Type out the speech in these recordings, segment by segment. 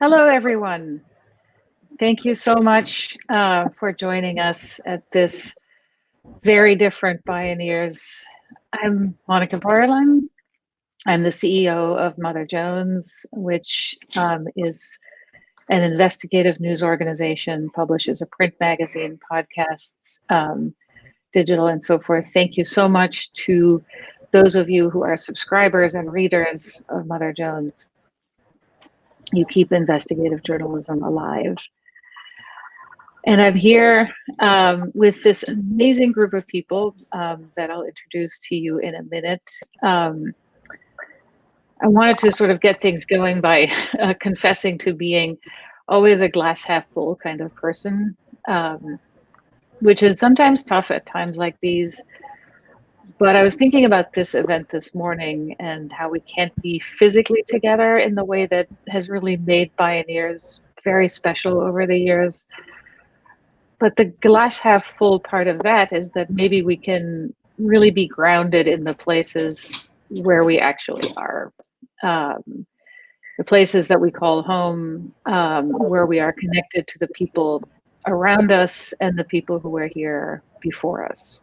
Hello, everyone. Thank you so much for joining us at this very different Bioneers. I'm Monica Borland. I'm the CEO of Mother Jones, which is an investigative news organization, publishes a print magazine, podcasts, digital, and so forth. Thank you so much to those of you who are subscribers and readers of Mother Jones. You keep investigative journalism alive. And I'm here with this amazing group of people that I'll introduce to you in a minute. I wanted to sort of get things going by confessing to being always a glass half full kind of person, which is sometimes tough at times like these. But I was thinking about this event this morning and how we can't be physically together in the way that has really made Bioneers very special over the years. But the glass half full part of that is that maybe we can really be grounded in the places where we actually are. The places that we call home, where we are connected to the people around us and the people who were here before us.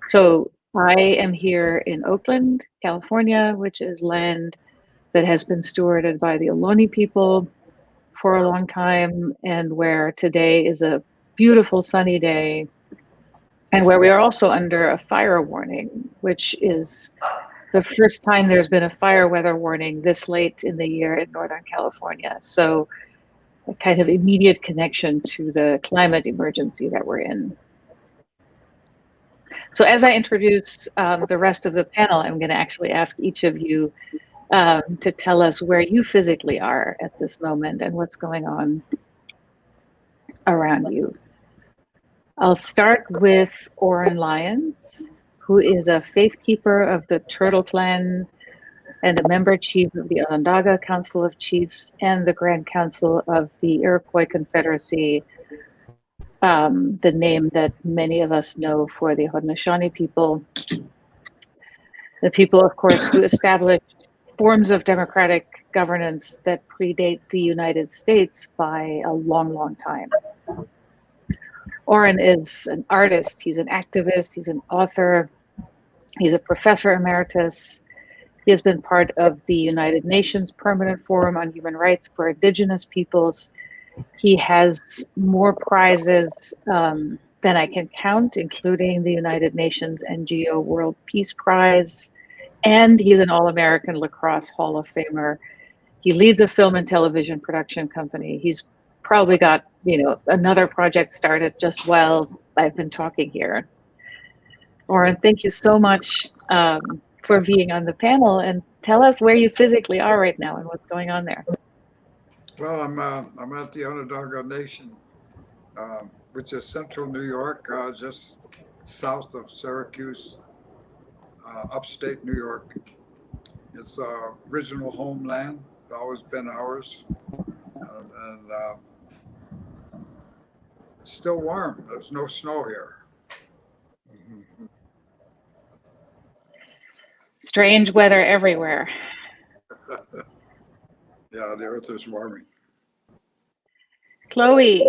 So I am here in Oakland, California, which is land that has been stewarded by the Ohlone people for a long time, and where today is a beautiful sunny day, and where we are also under a fire warning, which is the first time there's been a fire weather warning this late in the year in Northern California. So a kind of immediate connection to the climate emergency that we're in. So as I introduce the rest of the panel, I'm going to actually ask each of you to tell us where you physically are at this moment and what's going on around you. I'll start with Oren Lyons, who is a faith keeper of the Turtle Clan and a member chief of the Onondaga Council of Chiefs and the Grand Council of the Iroquois Confederacy, the name that many of us know for the Haudenosaunee people. The people, of course, who established forms of democratic governance that predate the United States by a long, long time. Oren is an artist, he's an activist, he's an author, he's a professor emeritus. He has been part of the United Nations Permanent Forum on Human Rights for Indigenous Peoples. He has more prizes than I can count, including the United Nations NGO World Peace Prize, and he's an All-American Lacrosse Hall of Famer. He leads a film and television production company. He's probably got, another project started just while I've been talking here. Oren, thank you so much for being on the panel, and tell us where you physically are right now and what's going on there. Well, I'm at the Onondaga Nation, which is central New York, just south of Syracuse, upstate New York. It's original homeland. It's always been ours, and it's still warm. There's no snow here. Strange weather everywhere. Yeah, the earth is warming. Chloe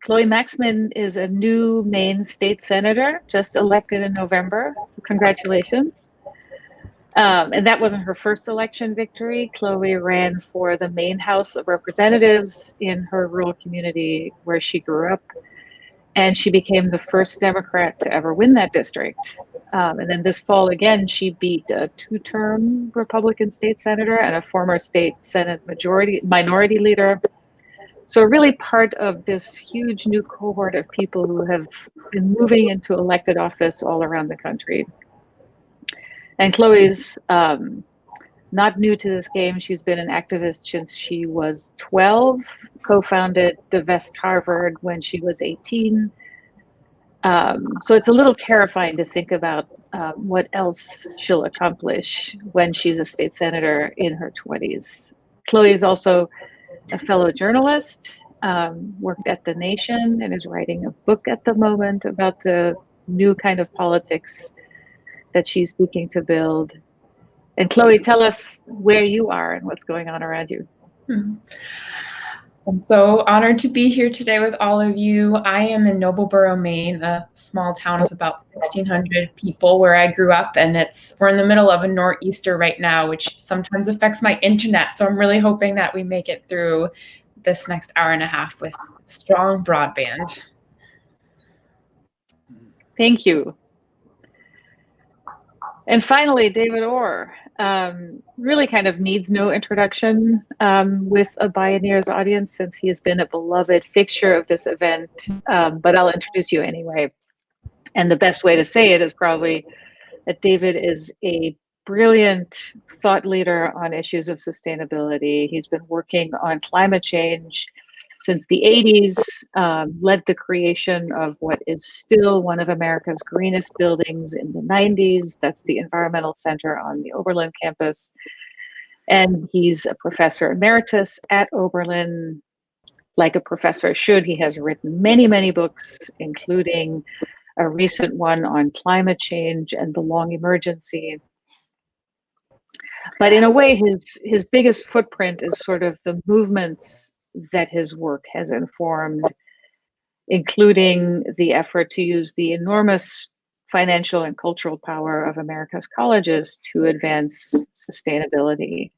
Maxman is a new Maine state senator, just elected in November. Congratulations. And that wasn't her first election victory. Chloe ran for the Maine House of Representatives in her rural community where she grew up. And she became the first Democrat to ever win that district. And then this fall again, she beat a two-term Republican state senator and a former state Senate minority leader. So really part of this huge new cohort of people who have been moving into elected office all around the country. And Chloe's not new to this game. She's been an activist since she was 12, co-founded Divest Harvard when she was 18. So it's a little terrifying to think about what else she'll accomplish when she's a state senator in her 20s. Chloe is also a fellow journalist, worked at the Nation, and is writing a book at the moment about the new kind of politics that she's seeking to build. And Chloe, tell us where you are and what's going on around you. I'm so honored to be here today with all of you. I am in Nobleboro, Maine, a small town of about 1,600 people where I grew up, and we're in the middle of a nor'easter right now, which sometimes affects my internet. So I'm really hoping that we make it through this next hour and a half with strong broadband. Thank you. And finally, David Orr really kind of needs no introduction with a Bioneers audience, since he has been a beloved fixture of this event, but I'll introduce you anyway. And the best way to say it is probably that David is a brilliant thought leader on issues of sustainability. He's been working on climate change since the 80s, led the creation of what is still one of America's greenest buildings in the 90s. That's the Environmental Center on the Oberlin campus. And he's a professor emeritus at Oberlin. Like a professor should, he has written many, many books, including a recent one on climate change and the long emergency. But in a way, his biggest footprint is sort of the movements that his work has informed, including the effort to use the enormous financial and cultural power of America's colleges to advance sustainability.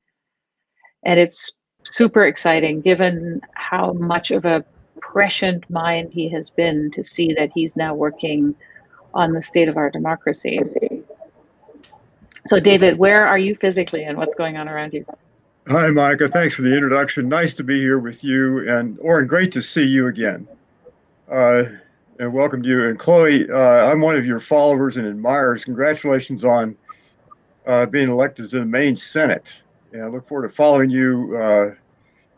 And it's super exciting, given how much of a prescient mind he has been, to see that he's now working on the state of our democracy. So David, where are you physically and what's going on around you? Hi, Monica. Thanks for the introduction. Nice to be here with you. And Oren, great to see you again. And welcome to you. And Chloe, I'm one of your followers and admirers. Congratulations on being elected to the Maine Senate. And I look forward to following you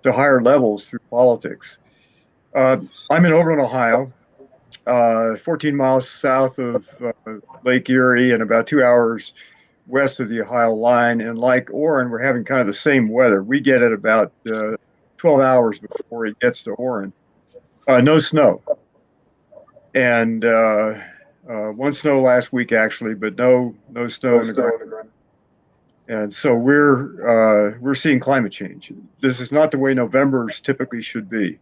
to higher levels through politics. I'm in Oberlin, Ohio, 14 miles south of Lake Erie and about 2 hours west of the Ohio line. And like Oren, we're having kind of the same weather. We get it about 12 hours before it gets to Oren. No snow. And one snow last week, actually, but no snow on the ground. And so we're seeing climate change. This is not the way Novembers typically should be.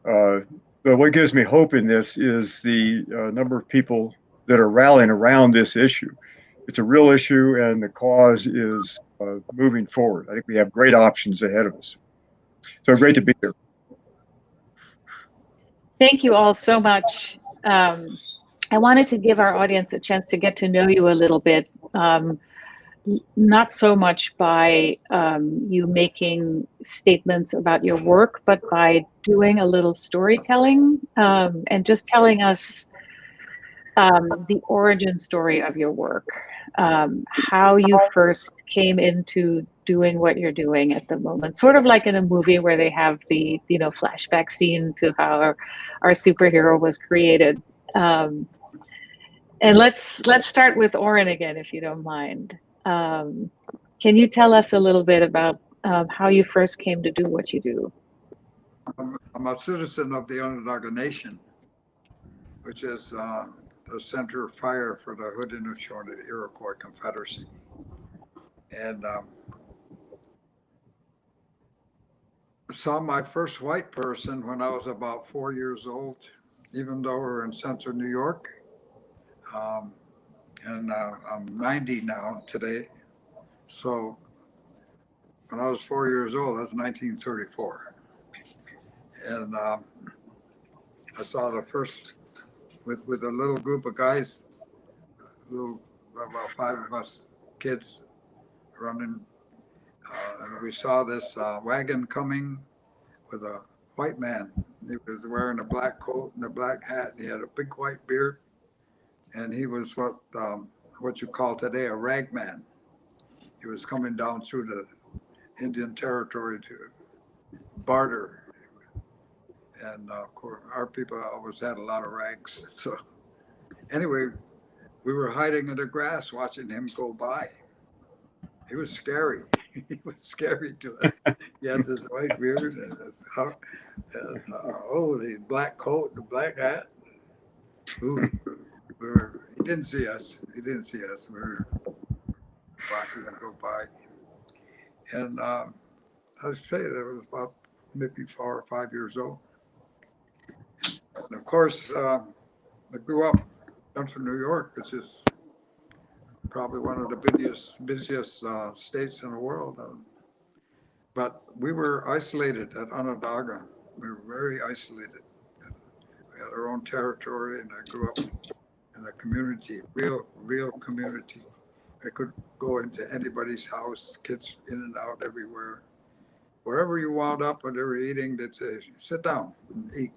But what gives me hope in this is the number of people that are rallying around this issue. It's a real issue, and the cause is moving forward. I think we have great options ahead of us. So great to be here. Thank you all so much. I wanted to give our audience a chance to get to know you a little bit, not so much by you making statements about your work, but by doing a little storytelling and just telling us the origin story of your work, how you first came into doing what you're doing at the moment, sort of like in a movie where they have the flashback scene to how our superhero was created. And let's start with Oren again, if you don't mind. Can you tell us a little bit about how you first came to do what you do? I'm a citizen of the Onondaga Nation, which is the center of fire for the Haudenosaunee Iroquois Confederacy. And saw my first white person when I was about 4 years old, even though we're in central New York. And I'm 90 now today. So when I was 4 years old, that's 1934. And I saw the first, with a little group of guys, about 5 of us kids running. And we saw this wagon coming with a white man. He was wearing a black coat and a black hat. And he had a big white beard. And he was what you call today a ragman. He was coming down through the Indian territory to barter. And of course, our people always had a lot of rags. So anyway, we were hiding in the grass watching him go by. He was scary. He was scary to us. He had this white beard and the black coat, the black hat. Ooh, he didn't see us. He didn't see us. We were watching him go by. And I say that I was about maybe 4 or 5 years old. And of course, I grew up in central New York, which is probably one of the busiest states in the world. But we were isolated at Onondaga. We were very isolated. We had our own territory, and I grew up in a community, real community. I could go into anybody's house, kids in and out everywhere. Wherever you wound up when they were eating, they'd say, sit down and eat.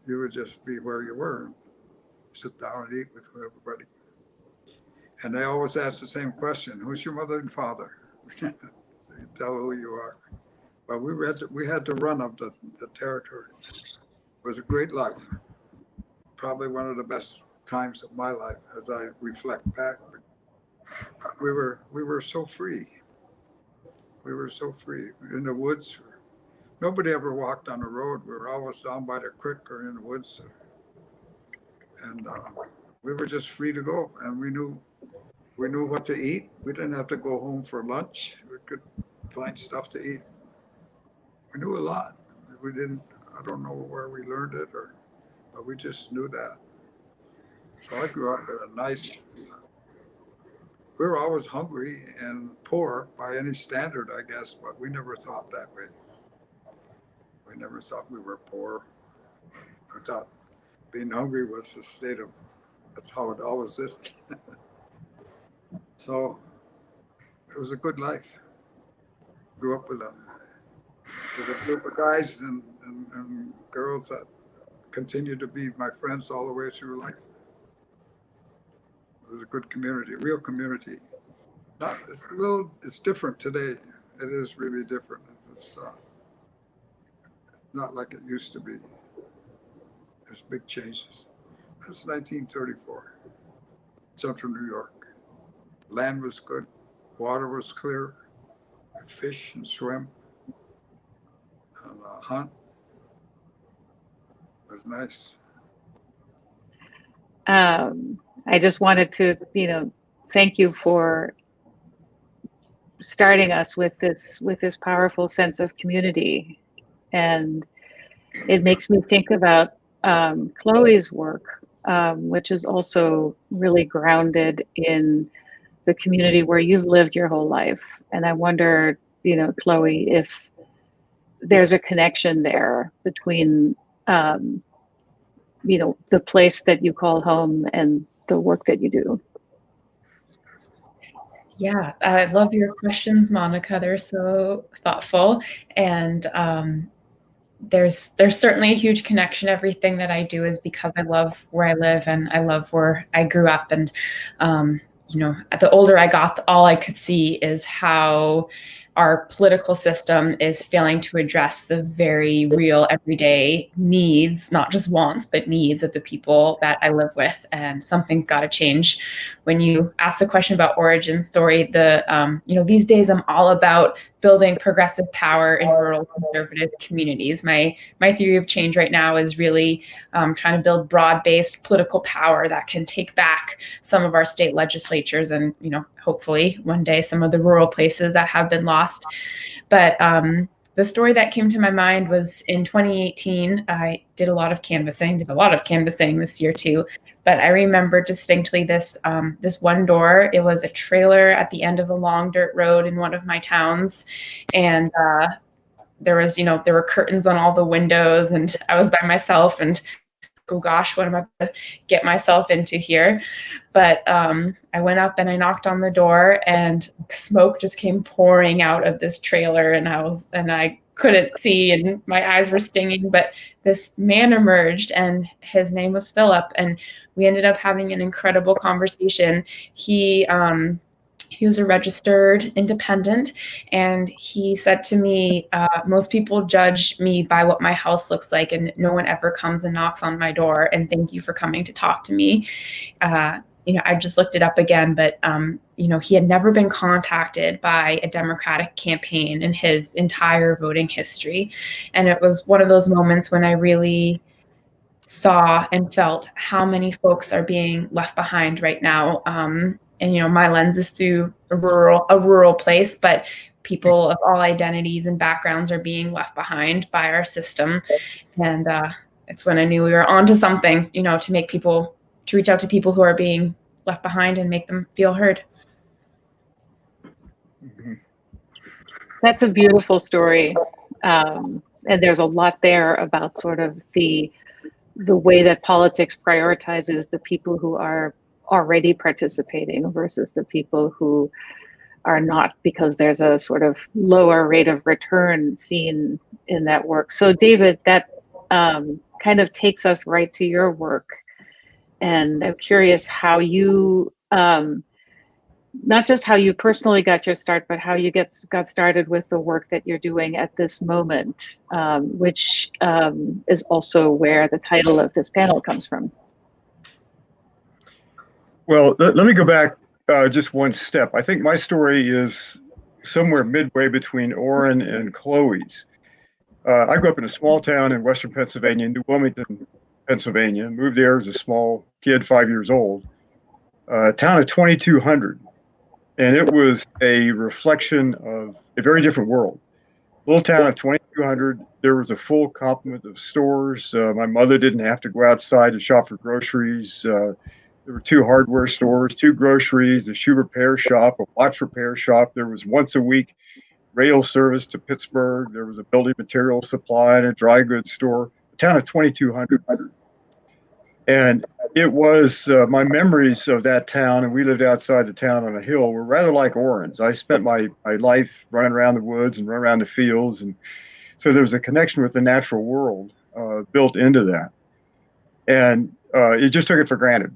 You would just be where you were, sit down and eat with everybody. And they always ask the same question: who's your mother and father? So you tell who you are. But we had the run of the territory. It was a great life. Probably one of the best times of my life as I reflect back. We were so free. We were so free in the woods. Nobody ever walked on the road. We were always down by the creek or in the woods. And we were just free to go. And we knew what to eat. We didn't have to go home for lunch. We could find stuff to eat. We knew a lot. We didn't, I don't know where we learned it, but we just knew that. So I grew up in a nice, we were always hungry and poor by any standard, I guess, but we never thought that way. We never thought we were poor. We thought being hungry was a state of, that's how it always is. So it was a good life. Grew up with a group of guys and girls that continue to be my friends all the way through life. It was a good community, real community. It's different today. It is really different. It's not like it used to be. There's big changes. That's 1934, Central New York. Land was good, water was clear, fish and swim, and hunt. It was nice. I just wanted to, thank you for starting us with this powerful sense of community, and it makes me think about Chloe's work, which is also really grounded in the community where you've lived your whole life. And I wonder, Chloe, if there's a connection there between, the place that you call home and the work that you do. Yeah, I love your questions, Monica. They're so thoughtful. And there's certainly a huge connection. Everything that I do is because I love where I live and I love where I grew up. And, the older I got, all I could see is how our political system is failing to address the very real everyday needs, not just wants, but needs of the people that I live with. And something's got to change. When you ask the question about origin story, these days I'm all about building progressive power in rural conservative communities. My theory of change right now is really trying to build broad-based political power that can take back some of our state legislatures and, hopefully one day some of the rural places that have been lost. But the story that came to my mind was in 2018, I did a lot of canvassing this year too. But I remember distinctly this one door. It was a trailer at the end of a long dirt road in one of my towns. And there were curtains on all the windows, and I was by myself, and oh gosh, what am I going to get myself into here? But I went up and I knocked on the door, and smoke just came pouring out of this trailer, and I couldn't see, and my eyes were stinging, but this man emerged, and his name was Philip, and we ended up having an incredible conversation. He was a registered independent, and he said to me, most people judge me by what my house looks like, and no one ever comes and knocks on my door, and thank you for coming to talk to me. I just looked it up again, but he had never been contacted by a Democratic campaign in his entire voting history. And it was one of those moments when I really saw and felt how many folks are being left behind right now. And my lens is through a rural place, but people of all identities and backgrounds are being left behind by our system. And it's when I knew we were onto something, to reach out to people who are being left behind and make them feel heard. Mm-hmm. That's a beautiful story. And there's a lot there about sort of the way that politics prioritizes the people who are already participating versus the people who are not, because there's a sort of lower rate of return seen in that work. So David, that kind of takes us right to your work. And I'm curious how you, not just how you personally got your start, but how you got started with the work that you're doing at this moment, which is also where the title of this panel comes from. Well, let me go back just one step. I think my story is somewhere midway between Orrin and Chloe's. I grew up in a small town in Western Pennsylvania, New Wilmington, Pennsylvania. Moved there as a small kid, 5 years old. A town of 2,200. And it was a reflection of a very different world. Little town of 2,200. There was a full complement of stores. My mother didn't have to go outside to shop for groceries. There were 2 hardware stores, 2 groceries, a shoe repair shop, a watch repair shop. There was once a week rail service to Pittsburgh. There was a building material supply and a dry goods store. A town of 2,200. And it was my memories of that town, and we lived outside the town on a hill, were rather like Orrin's. I spent my life running around the woods and running around the fields. And so there was a connection with the natural world built into that. And it just took it for granted.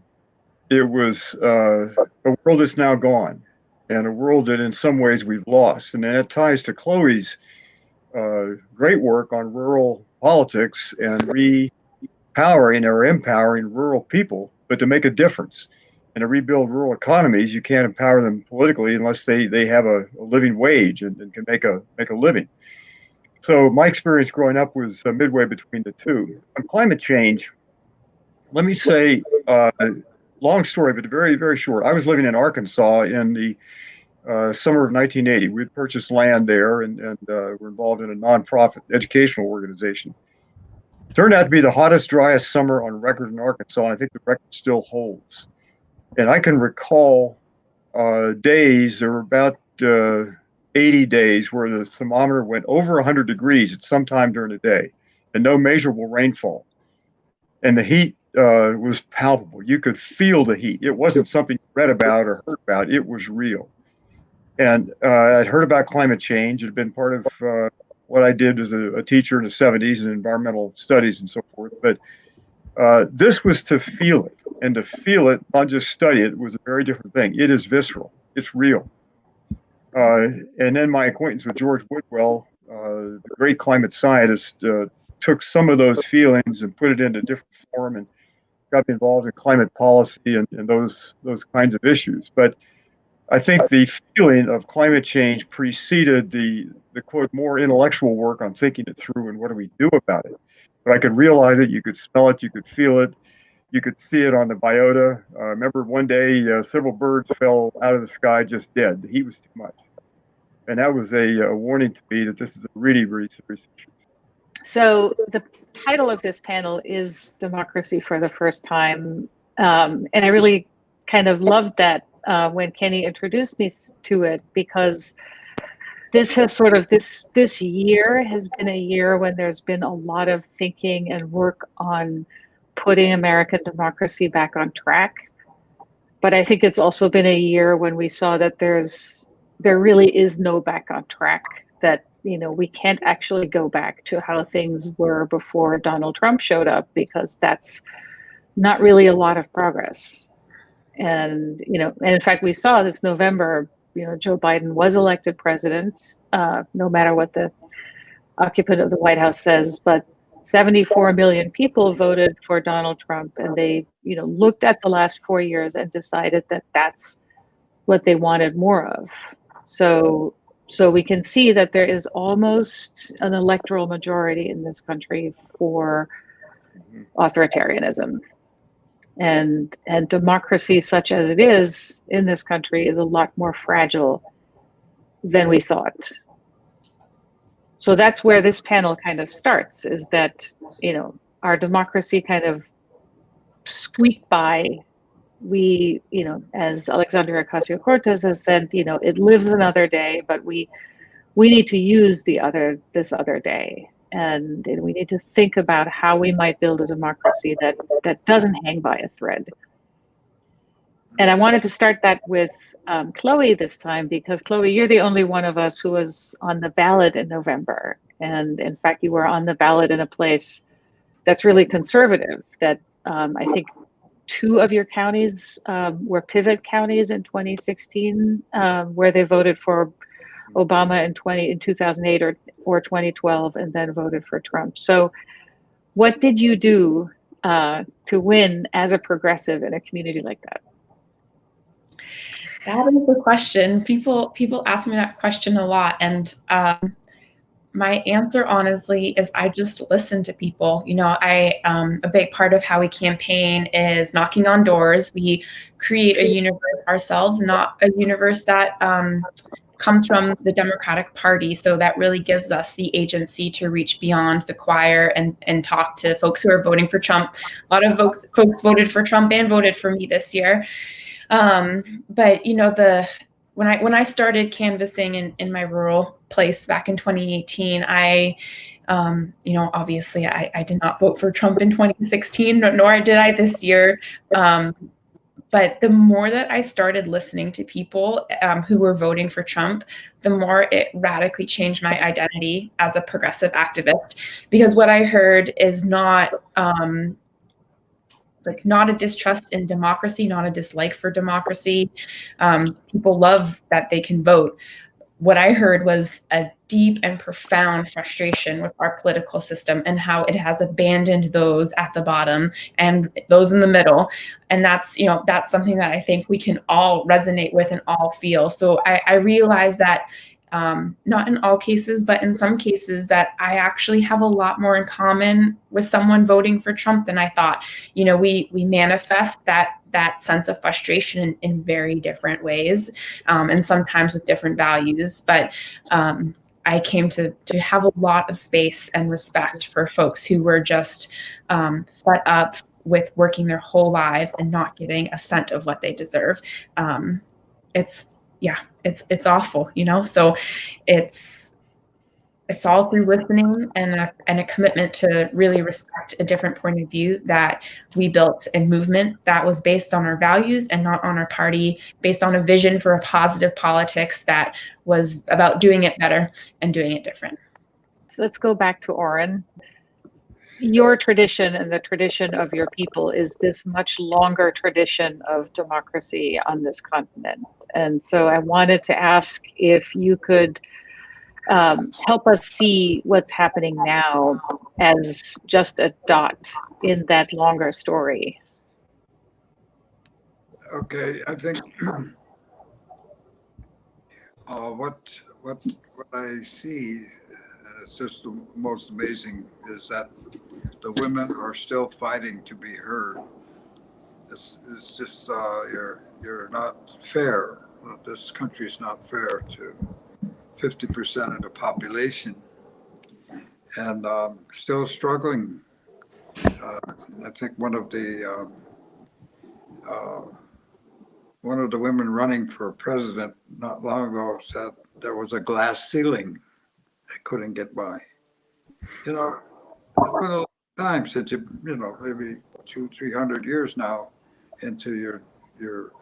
It was a world that's now gone, and a world that in some ways we've lost. And then it ties to Chloe's great work on rural politics and repowering or empowering rural people, but to make a difference. And to rebuild rural economies, you can't empower them politically unless they have a living wage and can make a living. So my experience growing up was midway between the two. On climate change, let me say, long story, but very, very short. I was living in Arkansas in the summer of 1980. We had purchased land there and were involved in a nonprofit educational organization. Turned out to be the hottest, driest summer on record in Arkansas, and I think the record still holds. And I can recall days, there were about 80 days where the thermometer went over 100 degrees at some time during the day, and no measurable rainfall. And the heat was palpable. You could feel the heat. It wasn't something you read about or heard about. It was real. And I'd heard about climate change. It had been part of what I did as a teacher in the 70s in environmental studies and so forth. But this was to feel it. And to feel it, not just study it, was a very different thing. It is visceral. It's real. And then my acquaintance with George Woodwell, the great climate scientist, took some of those feelings and put it into different form and got me involved in climate policy and those kinds of issues. But I think the feeling of climate change preceded the quote more intellectual work on thinking it through and what do we do about it. But I could realize it, you could smell it, you could feel it, you could see it on the biota. I remember one day several birds fell out of the sky just dead. The heat was too much. And that was a warning to me that this is a really, really serious issue. So the title of this panel is Democracy for the First Time. And I really kind of loved that when Kenny introduced me to it, because this has sort of, this year has been a year when there's been a lot of thinking and work on putting American democracy back on track. But I think it's also been a year when we saw that there really is no back on track, that we can't actually go back to how things were before Donald Trump showed up, because that's not really a lot of progress. And, and in fact, we saw this November, Joe Biden was elected president, no matter what the occupant of the White House says, but 74 million people voted for Donald Trump, and they, looked at the last 4 years and decided that that's what they wanted more of. So we can see that there is almost an electoral majority in this country for authoritarianism. And democracy, such as it is in this country, is a lot more fragile than we thought. So that's where this panel kind of starts, is that, you know, our democracy kind of squeaked by. We, you know, as Alexandria Ocasio-Cortez has said, you know, it lives another day, but we need to use this other day. And we need to think about how we might build a democracy that doesn't hang by a thread. And I wanted to start that with Chloe this time, because Chloe, you're the only one of us who was on the ballot in November. And in fact, you were on the ballot in a place that's really conservative, that I think 2 of your counties were pivot counties in 2016, where they voted for Obama in 2008 or 2012, and then voted for Trump. So what did you do to win as a progressive in a community like that? That is the question. People ask me that question a lot, and my answer, honestly, is I just listen to people. You know, a big part of how we campaign is knocking on doors. We create a universe ourselves, not a universe that comes from the Democratic Party. So that really gives us the agency to reach beyond the choir and talk to folks who are voting for Trump. A lot of folks voted for Trump and voted for me this year. But you know, when I started canvassing in my rural place back in 2018, I you know, obviously I did not vote for Trump in 2016, nor did I this year. But the more that I started listening to people who were voting for Trump, the more it radically changed my identity as a progressive activist. Because what I heard is not not a distrust in democracy, not a dislike for democracy. People love that they can vote. What I heard was a deep and profound frustration with our political system and how it has abandoned those at the bottom and those in the middle. And that's, you know, that's something that I think we can all resonate with and all feel. So I realized that not in all cases, but in some cases, that I actually have a lot more in common with someone voting for Trump than I thought. You know, we manifest that sense of frustration in very different ways, and sometimes with different values. But I came to have a lot of space and respect for folks who were just fed up with working their whole lives and not getting a cent of what they deserve. It's awful, you know. So it's all through listening and a commitment to really respect a different point of view that we built a movement that was based on our values and not on our party, based on a vision for a positive politics that was about doing it better and doing it different. So let's go back to Oren. Your tradition and the tradition of your people is this much longer tradition of democracy on this continent. And so I wanted to ask if you could help us see what's happening now as just a dot in that longer story. Okay, I think what I see, it's just the most amazing, is that the women are still fighting to be heard. It's just you're not fair. This country is not fair to 50% of the population, and still struggling. I think one of the women running for president not long ago said there was a glass ceiling they couldn't get by. You know, it's been a long time since you know, maybe 200-300 years now into your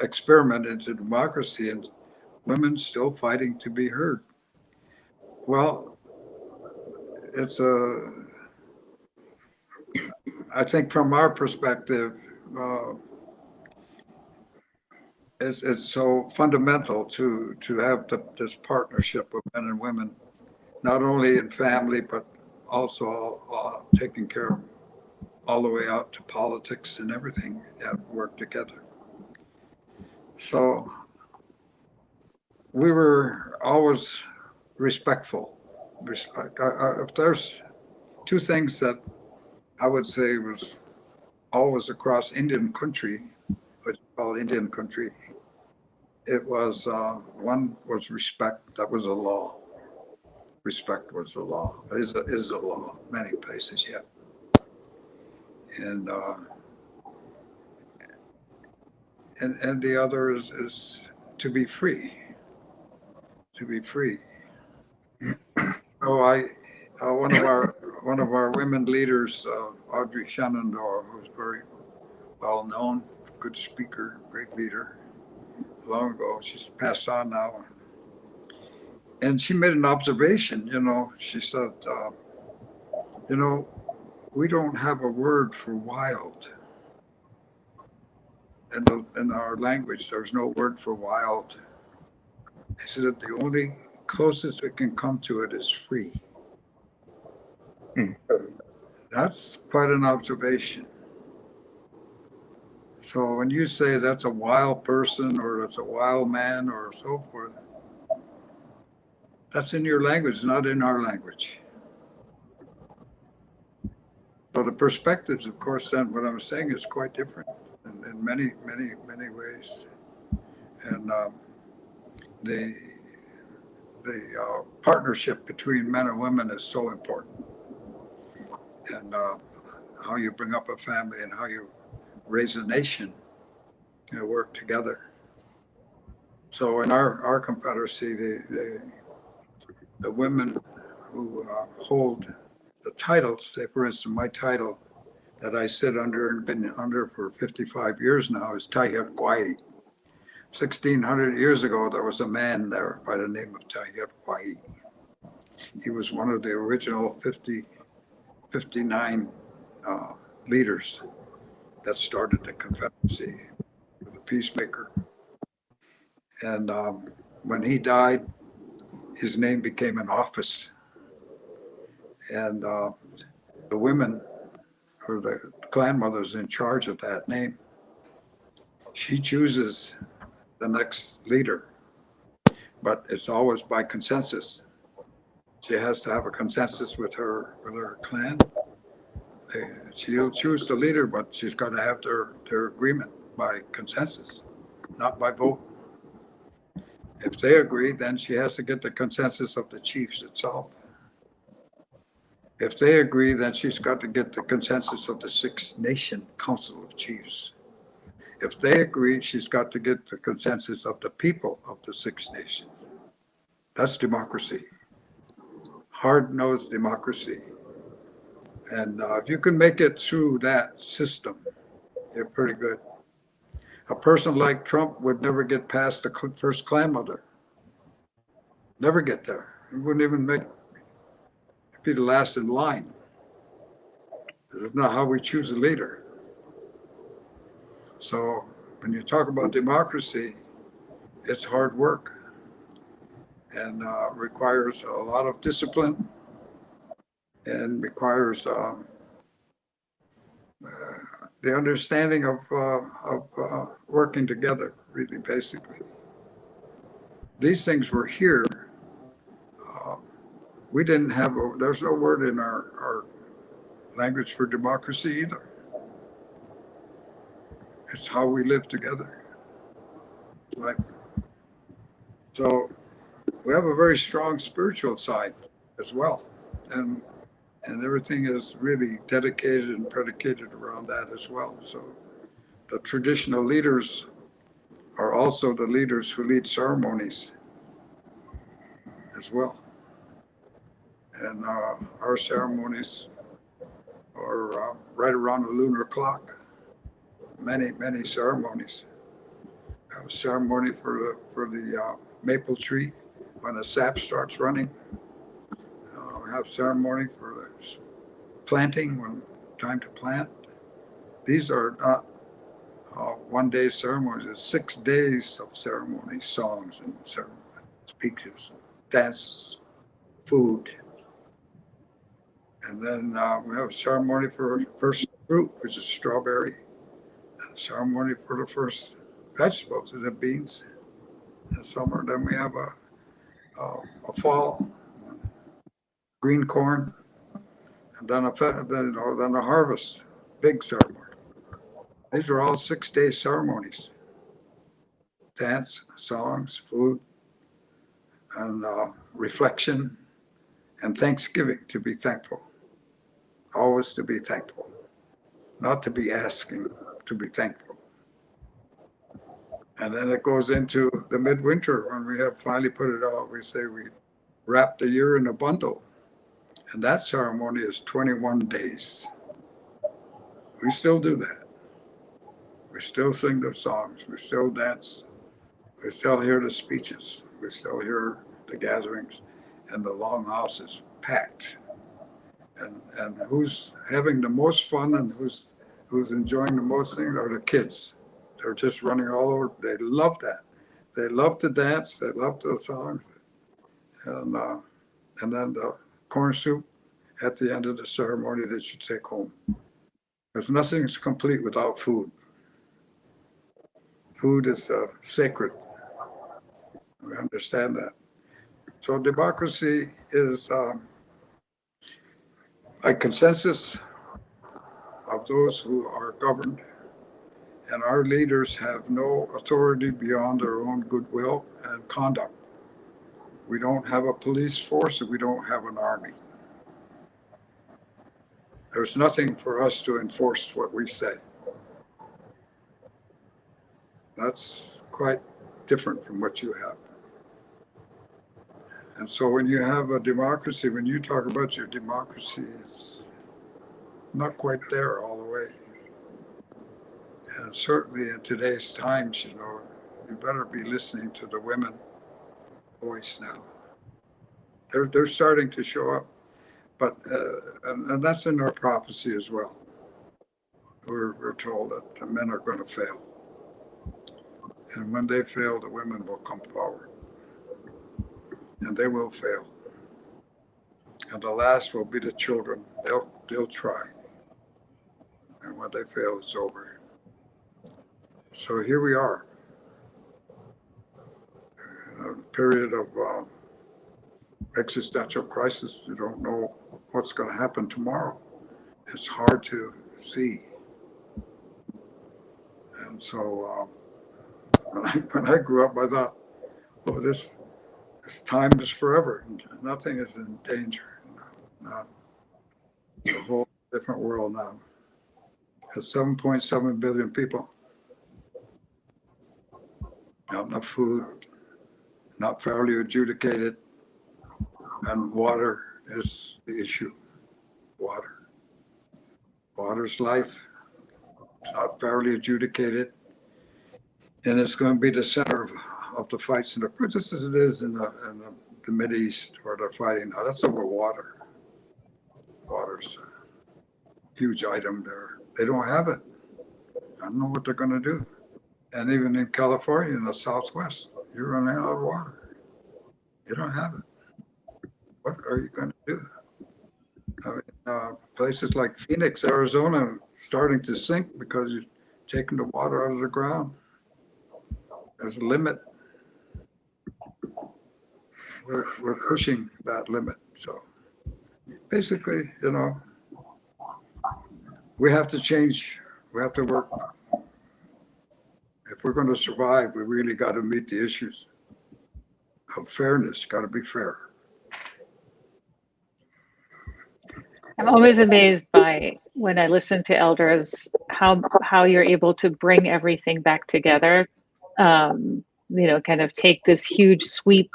experiment into democracy, and women still fighting to be heard. Well, I think from our perspective, it's so fundamental to have this partnership of men and women, not only in family, but also taking care of all the way out to politics and everything, work together. So we were always respectful. If there's 2 things that I would say was always across Indian country, what's called Indian country, it was, one was respect. That was a law. Respect was the law, is a law, many places yet. And the other is to be free, to be free. Oh, one of our women leaders, Audrey Shenandoah, who's very well known, good speaker, great leader, long ago. She's passed on now. And she made an observation, she said, we don't have a word for wild. In our language, there's no word for wild. She said that the only closest we can come to it is free. That's quite an observation. So when you say that's a wild person or that's a wild man or so forth, that's in your language, not in our language. So the perspectives, of course, then what I'm saying is quite different in many, many, many ways. And the partnership between men and women is so important. And how you bring up a family and how you raise a nation, work together. So in our confederacy, the women who hold the title, say for instance, my title that I sit under and been under for 55 years now is Tahiakwai. 1,600 years ago, there was a man there by the name of Tahiakwai. He was one of the original 59 leaders that started the Confederacy, the peacemaker. And when he died, his name became an office. And the women, or the clan mothers in charge of that name, she chooses the next leader, but it's always by consensus. She has to have a consensus with her clan. She'll choose the leader, but she's got to have their agreement by consensus, not by vote. If they agree, then she has to get the consensus of the chiefs itself. If they agree, then she's got to get the consensus of the Six Nation Council of Chiefs. If they agree, she's got to get the consensus of the people of the Six Nations. That's democracy, hard-nosed democracy. And if you can make it through that system, you're pretty good. A person like Trump would never get past the first clan mother. Never get there. He wouldn't even be the last in line. This is not how we choose a leader. So when you talk about democracy, it's hard work and requires a lot of discipline and requires the understanding of working together, really, basically. These things were here. We didn't have, there's no word in our language for democracy either. It's how we live together. Right? So we have a very strong spiritual side as well. And everything is really dedicated and predicated around that as well. So the traditional leaders are also the leaders who lead ceremonies as well. And our ceremonies are right around the lunar clock. Many, many ceremonies. We have a ceremony for the maple tree when the sap starts running. We have ceremony for the planting when time to plant. These are not one-day ceremonies. It's 6 days of ceremony, songs and speeches, dances, food. And then we have a ceremony for first fruit, which is strawberry. And a ceremony for the first vegetables, the beans. In summer, then we have a fall, green corn, and then a harvest, big ceremony. These are all 6 day ceremonies dance, songs, food, and reflection, and thanksgiving, to be thankful. Always to be thankful. Not to be asking, to be thankful. And then it goes into the midwinter when we have finally put it all. We say we wrap the year in a bundle. And that ceremony is 21 days. We still do that. We still sing the songs. We still dance. We still hear the speeches. We still hear the gatherings. And the longhouses packed. And who's having the most fun and who's enjoying the most things are the kids. They're just running all over. They love that. They love to dance. They love the songs. And then the corn soup at the end of the ceremony that you take home. Because nothing is complete without food. Food is sacred. We understand that. So democracy is a consensus of those who are governed, and our leaders have no authority beyond their own goodwill and conduct. We don't have a police force and we don't have an army. There's nothing for us to enforce what we say. That's quite different from what you have. And so when you have a democracy, when you talk about your democracy, it's not quite there all the way. And certainly in today's times, you know, you better be listening to the women voice now. They're starting to show up, but and that's in our prophecy as well. We're told that the men are going to fail, and when they fail, the women will come forward, and they will fail, and the last will be the children. They'll try, and when they fail, it's over. So here we are, in a period of existential crisis. You don't know what's going to happen tomorrow. It's hard to see. And so when I grew up, I thought, well, this time is forever. Nothing is in danger. No. The whole different world now. Has 7.7 billion people. Not enough food, not fairly adjudicated, and water is the issue. Water. Water's life. It's not fairly adjudicated, and it's going to be the center of the fights in the just as it is in the Mideast, where they're fighting now. That's over water. Water's a huge item there. They don't have it. I don't know what they're going to do. And even in California, in the Southwest, you're running out of water. You don't have it. What are you going to do? I mean, places like Phoenix, Arizona, starting to sink because you've taken the water out of the ground. There's a limit. We're pushing that limit. So basically, you know, we have to change. We have to work. If we're going to survive, we really got to meet the issues of fairness. Got to be fair. I'm always amazed by when I listen to elders how you're able to bring everything back together. You know, kind of take this huge sweep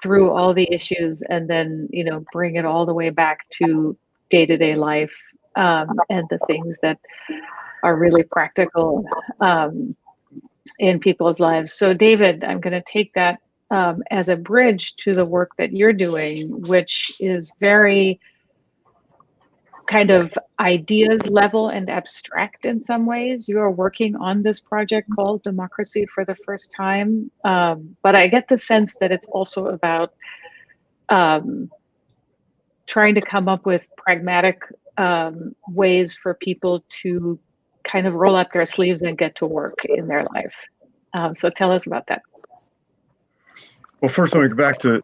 through all the issues and then, you know, bring it all the way back to day-to-day life and the things that are really practical in people's lives. So David, I'm going to take that as a bridge to the work that you're doing, which is very kind of ideas level and abstract in some ways. You are working on this project called Democracy for the First Time, but I get the sense that it's also about trying to come up with pragmatic ways for people to kind of roll up their sleeves and get to work in their life. So tell us about that. Well, first, let me go back to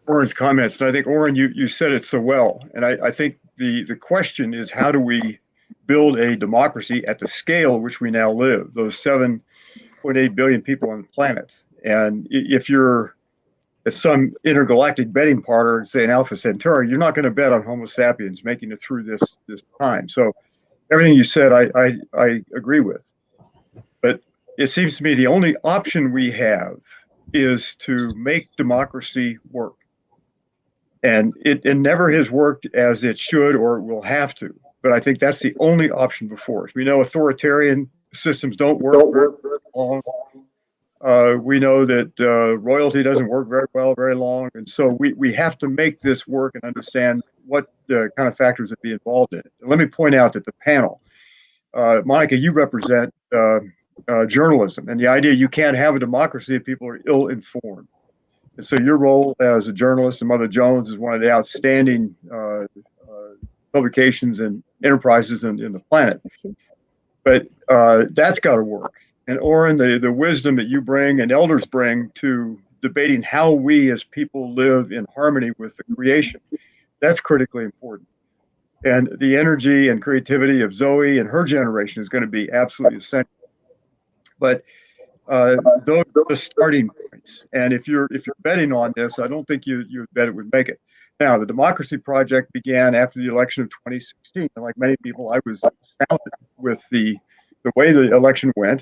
Oren's comments. And I think, Oren, you said it so well. And I think the question is, how do we build a democracy at the scale which we now live? Those 7 6.8 billion people on the planet. And if you're at some intergalactic betting partner, say an Alpha Centauri, you're not going to bet on Homo sapiens making it through this time. So everything you said, I agree with. But it seems to me the only option we have is to make democracy work. And it never has worked as it should or it will have to. But I think that's the only option before us. We know authoritarian systems don't work very long. We know that royalty doesn't work very well very long. And so we have to make this work and understand what kind of factors would be involved in it. And let me point out that the panel, Monica, you represent journalism and the idea you can't have a democracy if people are ill-informed. And so your role as a journalist, and Mother Jones is one of the outstanding publications and enterprises in the planet. But that's got to work. And Oren, the wisdom that you bring and elders bring to debating how we as people live in harmony with the creation, that's critically important. And the energy and creativity of Zoe and her generation is going to be absolutely essential. But those are the starting points. And if you're betting on this, I don't think you would bet it would make it. Now, the Democracy Project began after the election of 2016. And like many people, I was astounded with the way the election went.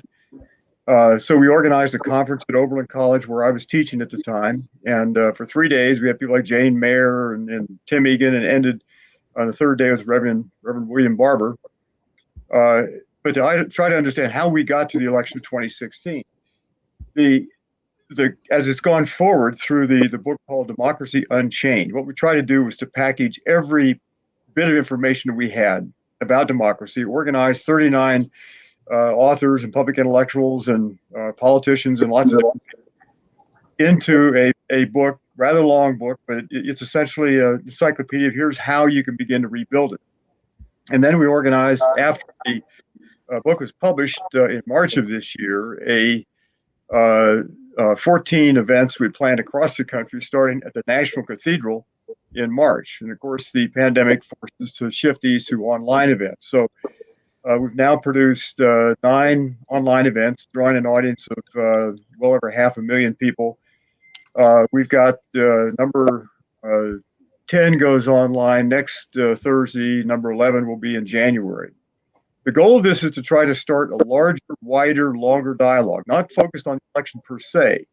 So we organized a conference at Oberlin College where I was teaching at the time. And for 3 days, we had people like Jane Mayer and Tim Egan, and ended on the third day with Reverend William Barber. But to try to understand how we got to the election of 2016. As it's gone forward through the book called Democracy Unchained, what we try to do was to package every bit of information that we had about democracy, organize 39 authors and public intellectuals and politicians and lots of into a book, rather long book, but it's essentially an encyclopedia of here's how you can begin to rebuild it. And then we organized, after the book was published in March of this year, 14 events we planned across the country, starting at the National Cathedral in March. And of course, the pandemic forced us to shift these to online events. So we've now produced 9 online events, drawing an audience of well over 500,000 people. We've got number 10 goes online next Thursday. Number 11 will be in January. The goal of this is to try to start a larger, wider, longer dialogue, not focused on the election per se,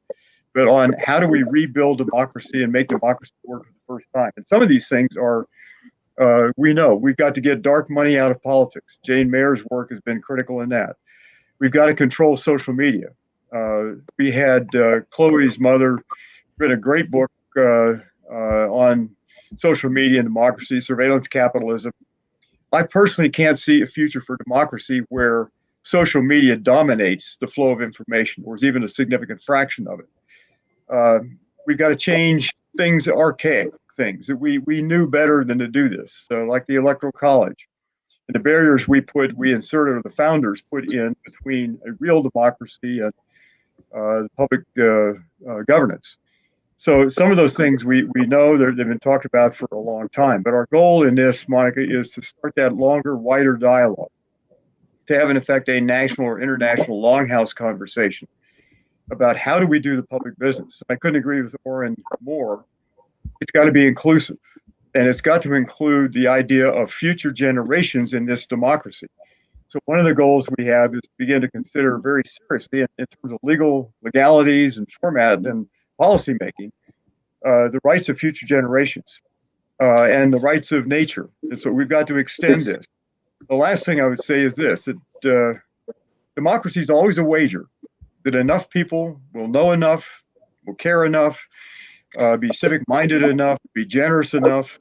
but on how do we rebuild democracy and make democracy work for the first time. And some of these things are, we know, we've got to get dark money out of politics. Jane Mayer's work has been critical in that. We've got to control social media. We had Chloe's mother written a great book on social media and democracy, surveillance capitalism. I personally can't see a future for democracy where social media dominates the flow of information, or is even a significant fraction of it. We've got to change things, archaic things that we knew better than to do this, like the Electoral College. And the barriers we inserted, or the founders put in between a real democracy and public governance. So some of those things we know they've been talked about for a long time. But our goal in this, Monica, is to start that longer, wider dialogue, to have, in effect, a national or international longhouse conversation about how do we do the public business. I couldn't agree with Oren more. It's got to be inclusive, and it's got to include the idea of future generations in this democracy. So one of the goals we have is to begin to consider very seriously in terms of legalities and format and policymaking, the rights of future generations and the rights of nature. And so we've got to extend this. The last thing I would say is this, that democracy is always a wager, that enough people will know enough, will care enough, be civic-minded enough, be generous enough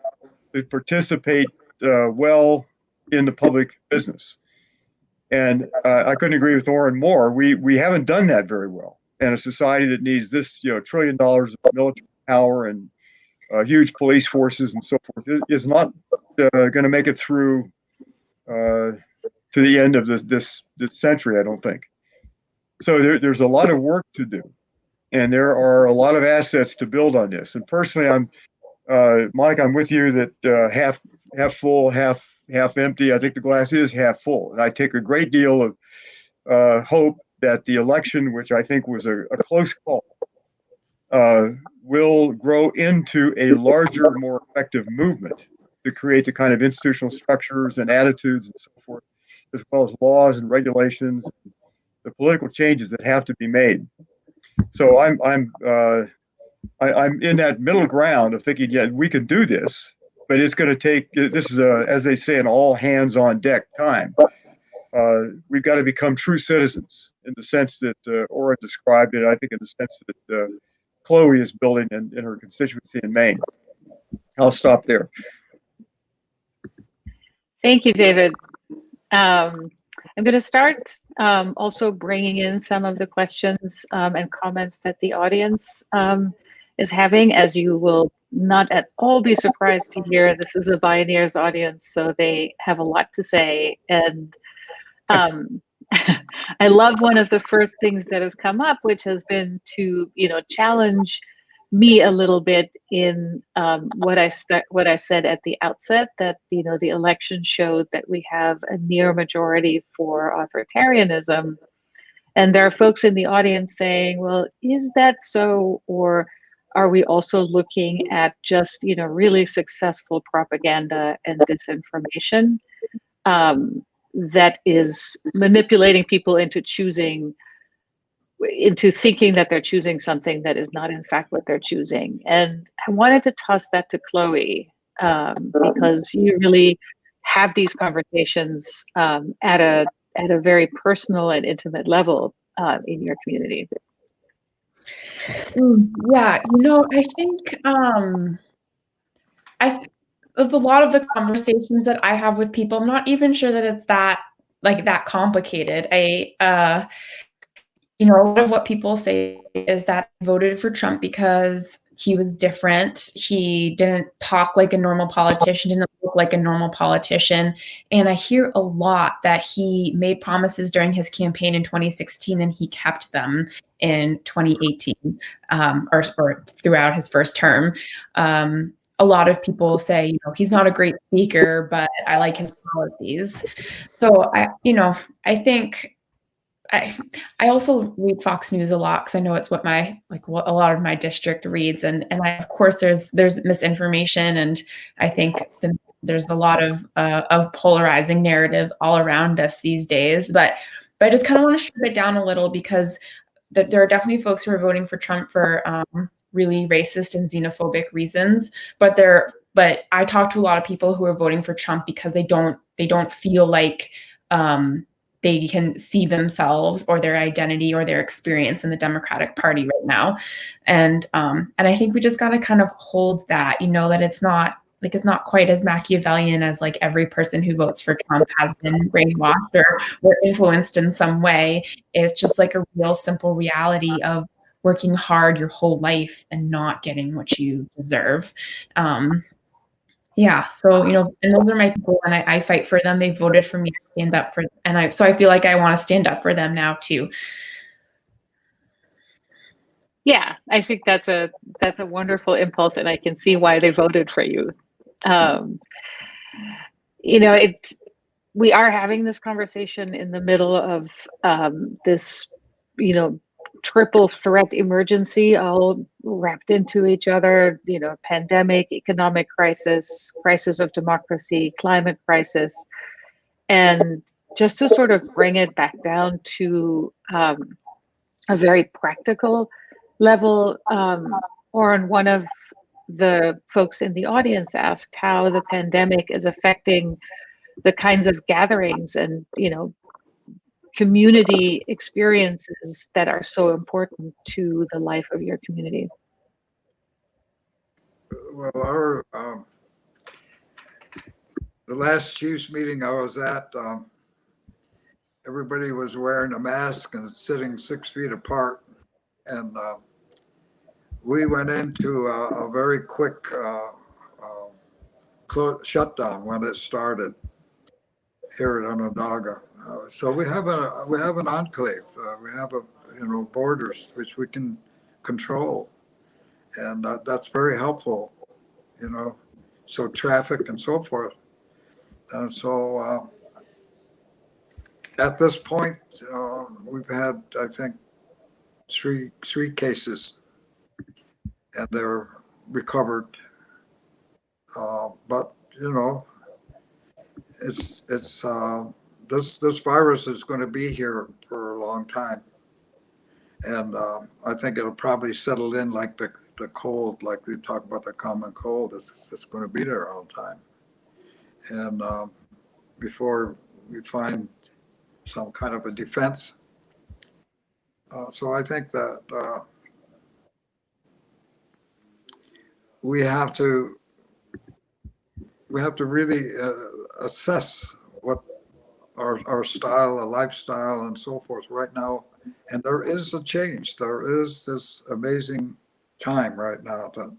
to participate well in the public business. And I couldn't agree with Oren more. We haven't done that very well. And a society that needs this, $1 trillion of military power and huge police forces and so forth is not going to make it through to the end of this century, I don't think. So there's a lot of work to do, and there are a lot of assets to build on this. And personally, Monica, I'm with you that half full, half empty. I think the glass is half full, and I take a great deal of hope that the election, which I think was a close call, will grow into a larger, more effective movement to create the kind of institutional structures and attitudes and so forth, as well as laws and regulations, the political changes that have to be made. So I'm in that middle ground of thinking, yeah, we can do this, but it's going to take. This is as they say, an all hands on deck time. We've got to become true citizens in the sense that Ora described it. I think in the sense that Chloe is building in her constituency in Maine. I'll stop there. Thank you, David. I'm going to start also bringing in some of the questions and comments that the audience is having. As you will not at all be surprised to hear, this is a Bioneers audience, so they have a lot to say. And I love one of the first things that has come up, which has been to, challenge me a little bit in what I said at the outset, that the election showed that we have a near majority for authoritarianism, and there are folks in the audience saying, well, is that so, or are we also looking at just really successful propaganda and disinformation that is manipulating people into thinking that they're choosing something that is not in fact what they're choosing. And I wanted to toss that to Chloe because you really have these conversations at a very personal and intimate level in your community. Yeah, I think of a lot of the conversations that I have with people, I'm not even sure that it's that complicated. A lot of what people say is that I voted for Trump because he was different. He didn't talk like a normal politician, didn't look like a normal politician. And I hear a lot that he made promises during his campaign in 2016 and he kept them in 2018 or throughout his first term. A lot of people say, he's not a great speaker, but I like his policies. So I think I also read Fox News a lot because I know it's what what a lot of my district reads, and of course there's misinformation, and I think there's a lot of polarizing narratives all around us these days. But I just kind of want to strip it down a little because there are definitely folks who are voting for Trump for really racist and xenophobic reasons, but I talk to a lot of people who are voting for Trump because they don't feel like they can see themselves or their identity or their experience in the Democratic Party right now. And I think we just got to kind of hold that, that it's not quite as Machiavellian as every person who votes for Trump has been brainwashed or influenced in some way. It's just a real simple reality of working hard your whole life and not getting what you deserve. Yeah, so and those are my people, and I fight for them. They voted for me to stand up for, so I feel like I want to stand up for them now too. Yeah, I think that's a wonderful impulse, and I can see why they voted for you. We are having this conversation in the middle of this, triple threat emergency, all wrapped into each other, pandemic, economic crisis, crisis of democracy, climate crisis. And just to sort of bring it back down to a very practical level, or on one of the folks in the audience asked how the pandemic is affecting the kinds of gatherings and, community experiences that are so important to the life of your community. Well, the last Chiefs meeting I was at, everybody was wearing a mask and sitting 6 feet apart. And we went into a very quick shutdown when it started here at Onondaga. So we have an enclave. We have borders which we can control, and that's very helpful. So traffic and so forth. And so At this point, we've had, I think, three cases, and they're recovered. But you know, it's this virus is going to be here for a long time, and I think it'll probably settle in like the cold, like we talk about the common cold. It's going to be there all the time, and before we find some kind of a defense. So I think that we have to really assess what our style, our lifestyle, and so forth right now. And there is a change. There is this amazing time right now that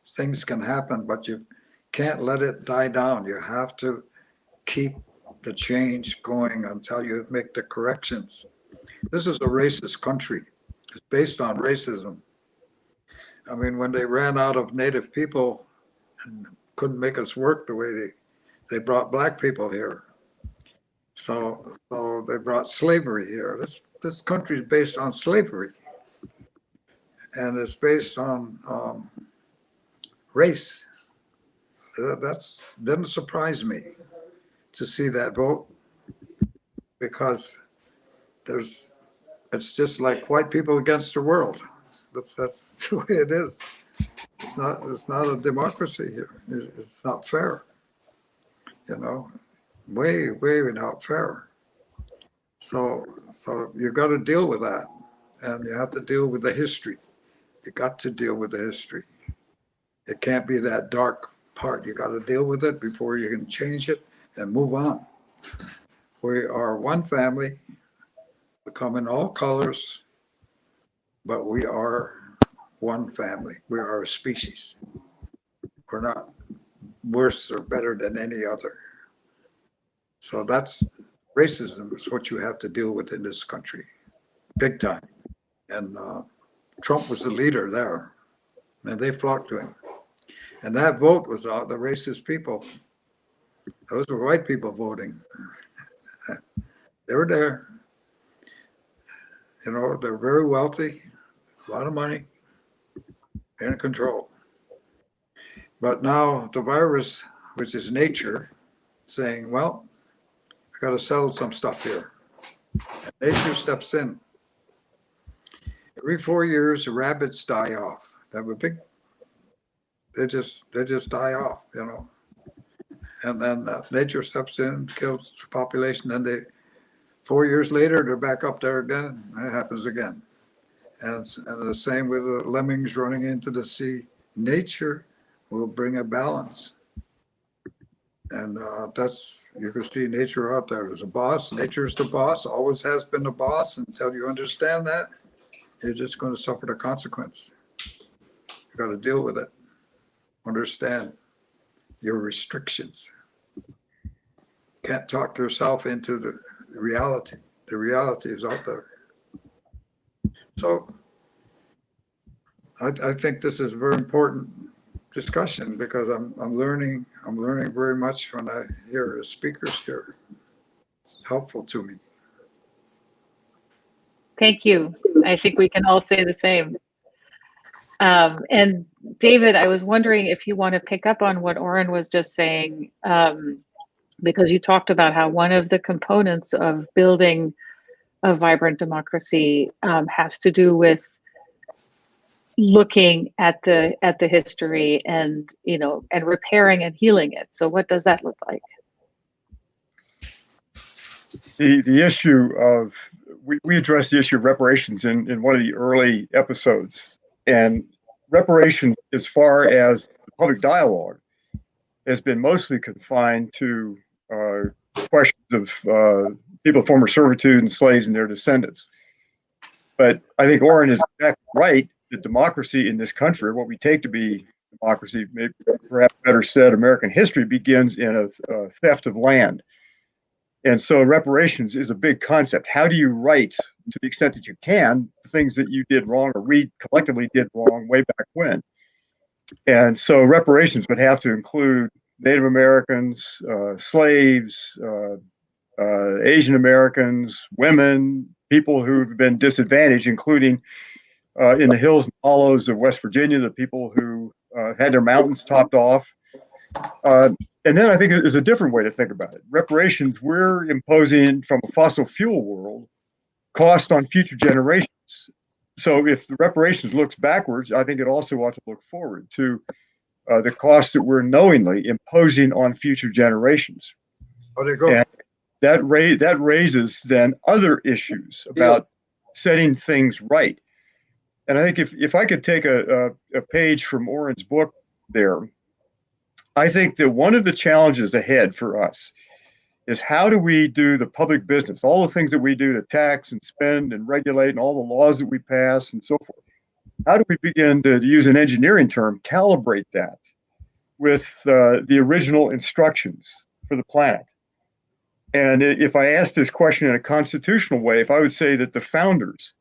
things can happen, but you can't let it die down. You have to keep the change going until you make the corrections. This is a racist country. It's based on racism. I mean, when they ran out of native people and couldn't make us work the way they brought black people here. So they brought slavery here. This country is based on slavery, and it's based on race. That didn't surprise me to see that vote, because it's just like white people against the world. That's the way it is. It's not a democracy here. It's not fair. You know, way not fair. So you got to deal with that, and you have to deal with the history. You got to deal with the history. It can't be that dark part. You got to deal with it before you can change it and move on. We are one family. We come in all colors, but we are one family. We are a species. We're not worse or better than any other. So that's racism is what you have to deal with in this country, big time. And Trump was the leader there, and they flocked to him. And that vote was the racist people. Those were white people voting. They were there. You know, they're very wealthy, a lot of money, in control. But now the virus, which is nature, saying, well, I got to settle some stuff here. And nature steps in. Every 4 years, the rabbits die off. They have a big, they just die off, you know. And then nature steps in, kills the population, and 4 years later, they're back up there again. That happens again. And the same with the lemmings running into the sea. Nature will bring a balance. And that's, you can see nature out there. There's a boss. Nature's the boss, always has been the boss. Until you understand that, you're just going to suffer the consequence. You got to deal with it. Understand your restrictions. Can't talk yourself into the reality. The reality is out there. So I think this is a very important discussion, because I'm learning very much when I hear speakers here. It's helpful to me. Thank you. I think we can all say the same. And David, I was wondering if you want to pick up on what Oren was just saying, because you talked about how one of the components of building a vibrant democracy has to do with looking at the history and, you know, and repairing and healing it. So what does that look like? The issue of, we addressed the issue of reparations in one of the early episodes, and reparations, as far as the public dialogue, has been mostly confined to questions of people of former servitude and slaves and their descendants. But I think Oren is exactly right that democracy in this country, what we take to be democracy, maybe perhaps better said, American history, begins in a theft of land. And so reparations is a big concept. How do you right, to the extent that you can, the things that you did wrong or we collectively did wrong way back when? And so reparations would have to include Native Americans, slaves, Asian Americans, women, people who've been disadvantaged, including in the hills and hollows of West Virginia, the people who had their mountains topped off. And then I think there's a different way to think about it. Reparations, we're imposing from a fossil fuel world cost on future generations. So if the reparations looks backwards, I think it also ought to look forward to the costs that we're knowingly imposing on future generations. Oh, they go. And that raises then other issues about setting things right. And I think if I could take a page from Oren's book there, I think that one of the challenges ahead for us is how do we do the public business, all the things that we do to tax and spend and regulate and all the laws that we pass and so forth. How do we begin to use an engineering term, calibrate that with the original instructions for the planet? And if I asked this question in a constitutional way, if I would say that the founders,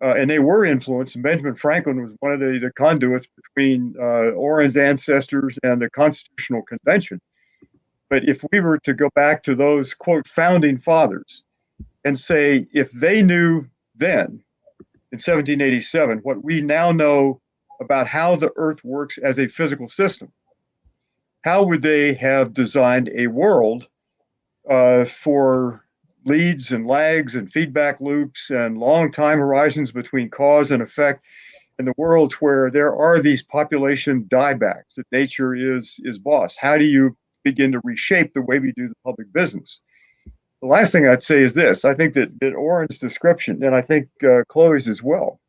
and they were influenced, and Benjamin Franklin was one of the conduits between Oren's ancestors and the Constitutional Convention. But if we were to go back to those, quote, founding fathers and say, if they knew then, in 1787, what we now know about how the earth works as a physical system, how would they have designed a world for leads and lags and feedback loops and long time horizons between cause and effect in the worlds where there are these population diebacks that nature is boss? How do you begin to reshape the way we do the public business? The last thing I'd say is this. I think that Oren's description, and I think Chloe's as well,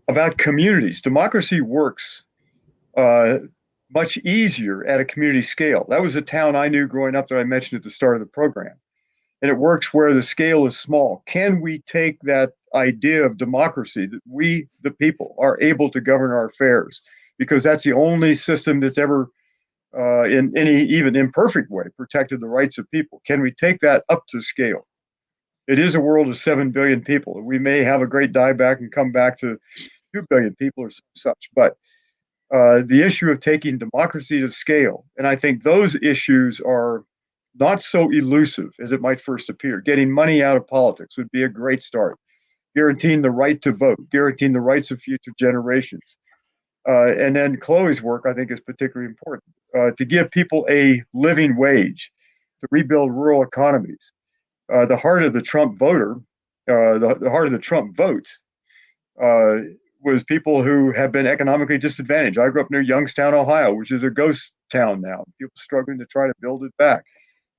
about communities. Democracy works much easier at a community scale. That was a town I knew growing up that I mentioned at the start of the program. And it works where the scale is small. Can we take that idea of democracy, that we, the people, are able to govern our affairs? Because that's the only system that's ever, in any even imperfect way, protected the rights of people. Can we take that up to scale? It is a world of 7 billion people. We may have a great dieback and come back to 2 billion people or such, but the issue of taking democracy to scale, and I think those issues are not so elusive as it might first appear. Getting money out of politics would be a great start. Guaranteeing the right to vote, guaranteeing the rights of future generations. And then Chloe's work, I think, is particularly important. To give people a living wage, to rebuild rural economies. The heart of the Trump voter, the heart of the Trump vote, was people who have been economically disadvantaged. I grew up near Youngstown, Ohio, which is a ghost town now. People struggling to try to build it back.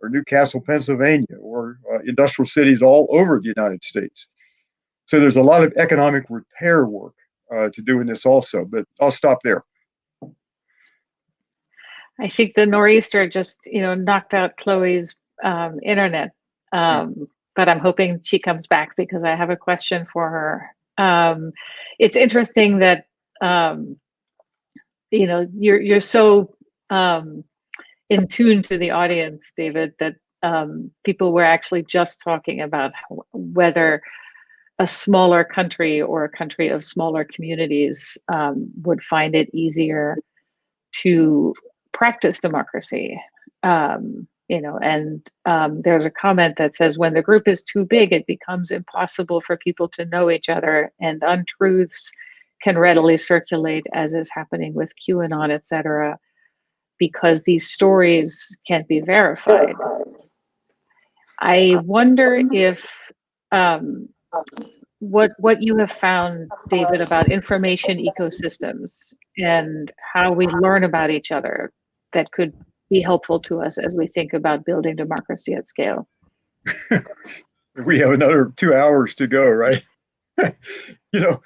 Or Newcastle, Pennsylvania, or industrial cities all over the United States. So there's a lot of economic repair work to do in this also, but I'll stop there. I think the nor'easter just, knocked out Chloe's internet, but I'm hoping she comes back because I have a question for her. It's interesting that, you're so in tune to the audience, David, that people were actually just talking about whether a smaller country or a country of smaller communities would find it easier to practice democracy. And there's a comment that says, when the group is too big, it becomes impossible for people to know each other, and untruths can readily circulate, as is happening with QAnon, et cetera, because these stories can't be verified. I wonder if what you have found, David, about information ecosystems and how we learn about each other that could be helpful to us as we think about building democracy at scale. We have another 2 hours to go, right? The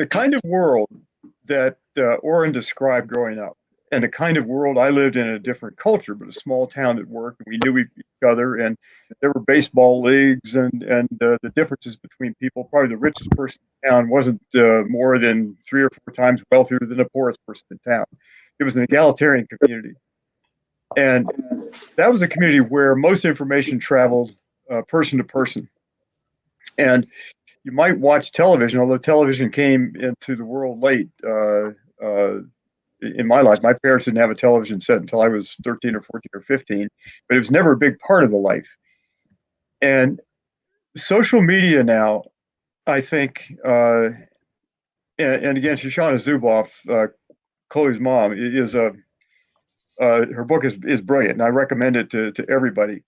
kind of world that Oren described growing up, and the kind of world I lived in a different culture, but a small town that worked, and we knew each other, and there were baseball leagues, and the differences between people. Probably the richest person in town wasn't more than 3 or 4 times wealthier than the poorest person in town. It was an egalitarian community. And that was a community where most information traveled person to person. And you might watch television, although television came into the world late in my life. My parents didn't have a television set until I was 13 or 14 or 15, but it was never a big part of the life. And social media now, I think, and again, Shoshana Zuboff, Chloe's mom, is her book is brilliant, and I recommend it to everybody.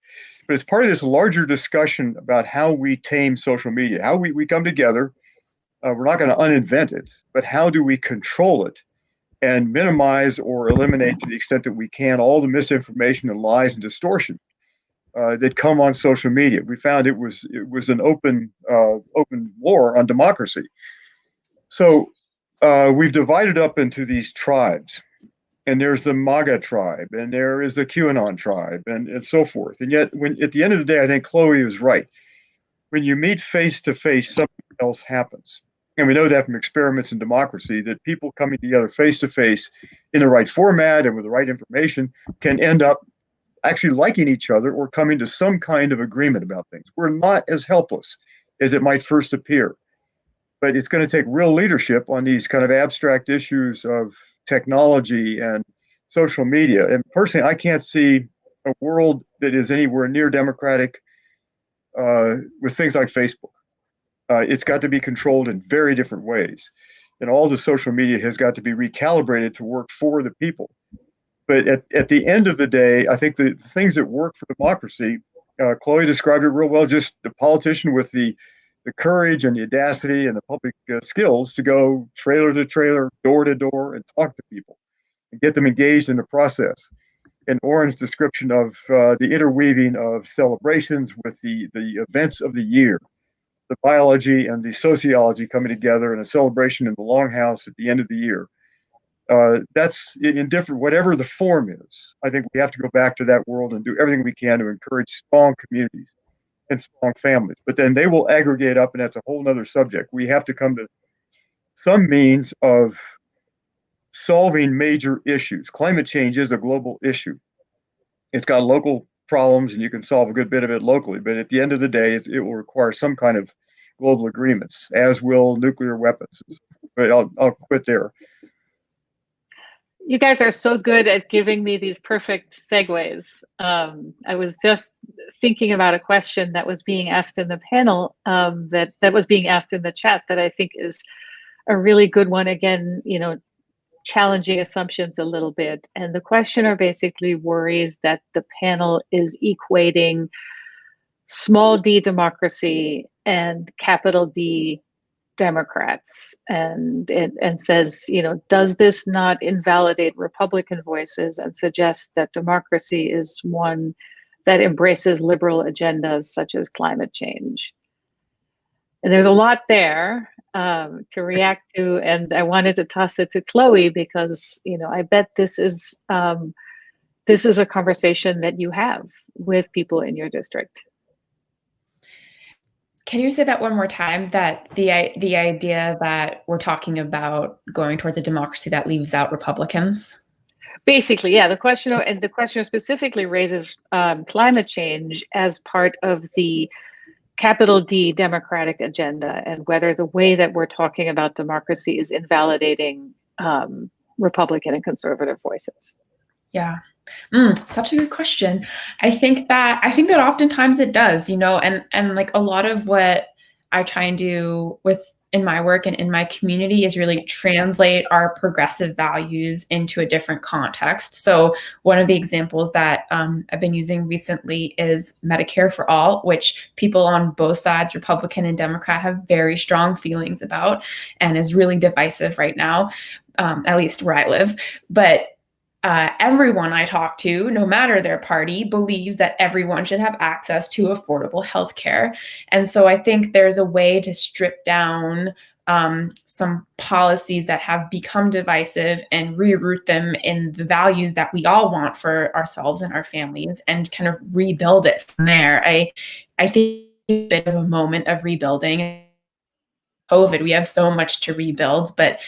But it's part of this larger discussion about how we tame social media, how we come together. We're not going to uninvent it, but how do we control it and minimize or eliminate to the extent that we can all the misinformation and lies and distortion that come on social media. We found it was an open war on democracy. So we've divided up into these tribes. And there's the MAGA tribe, and there is the QAnon tribe, and so forth. And yet, at the end of the day, I think Chloe was right. When you meet face to face, something else happens. And we know that from experiments in democracy, that people coming together face to face in the right format and with the right information can end up actually liking each other or coming to some kind of agreement about things. We're not as helpless as it might first appear. But it's going to take real leadership on these kind of abstract issues of technology and social media. And personally, I can't see a world that is anywhere near democratic with things like Facebook. It's got to be controlled in very different ways. And all the social media has got to be recalibrated to work for the people. But at the end of the day, I think the things that work for democracy, Chloe described it real well, just the politician with the courage and the audacity and the public skills to go trailer to trailer, door to door, and talk to people and get them engaged in the process. And Oren's description of the interweaving of celebrations with the events of the year, the biology and the sociology coming together in a celebration in the Longhouse at the end of the year. That's in different, whatever the form is. I think we have to go back to that world and do everything we can to encourage strong communities and strong families. But then they will aggregate up, and that's a whole other subject. We have to come to some means of solving major issues. Climate change is a global issue. It's got local problems, and you can solve a good bit of it locally. But at the end of the day, it will require some kind of global agreements, as will nuclear weapons. But I'll quit there. You guys are so good at giving me these perfect segues. I was just thinking about a question that was being asked in the panel, that was being asked in the chat, that I think is a really good one. Again, challenging assumptions a little bit. And the questioner basically worries that the panel is equating small d democracy and capital D Democrats, and says, does this not invalidate Republican voices and suggest that democracy is one that embraces liberal agendas such as climate change? And there's a lot there to react to, and I wanted to toss it to Chloe because I bet this is a conversation that you have with people in your district. Can you say that one more time? That the idea that we're talking about going towards a democracy that leaves out Republicans? Basically, yeah. The questioner specifically raises climate change as part of the capital D democratic agenda, and whether the way that we're talking about democracy is invalidating Republican and conservative voices. Yeah. Such a good question. I think that oftentimes it does, and like a lot of what I try and do in my work and in my community is really translate our progressive values into a different context. So one of the examples that I've been using recently is Medicare for All, which people on both sides, Republican and Democrat, have very strong feelings about and is really divisive right now, at least where I live. But everyone I talk to, no matter their party, believes that everyone should have access to affordable healthcare. And so I think there's a way to strip down some policies that have become divisive and reroute them in the values that we all want for ourselves and our families, and kind of rebuild it from there. I think it's a bit of a moment of rebuilding. COVID, we have so much to rebuild, but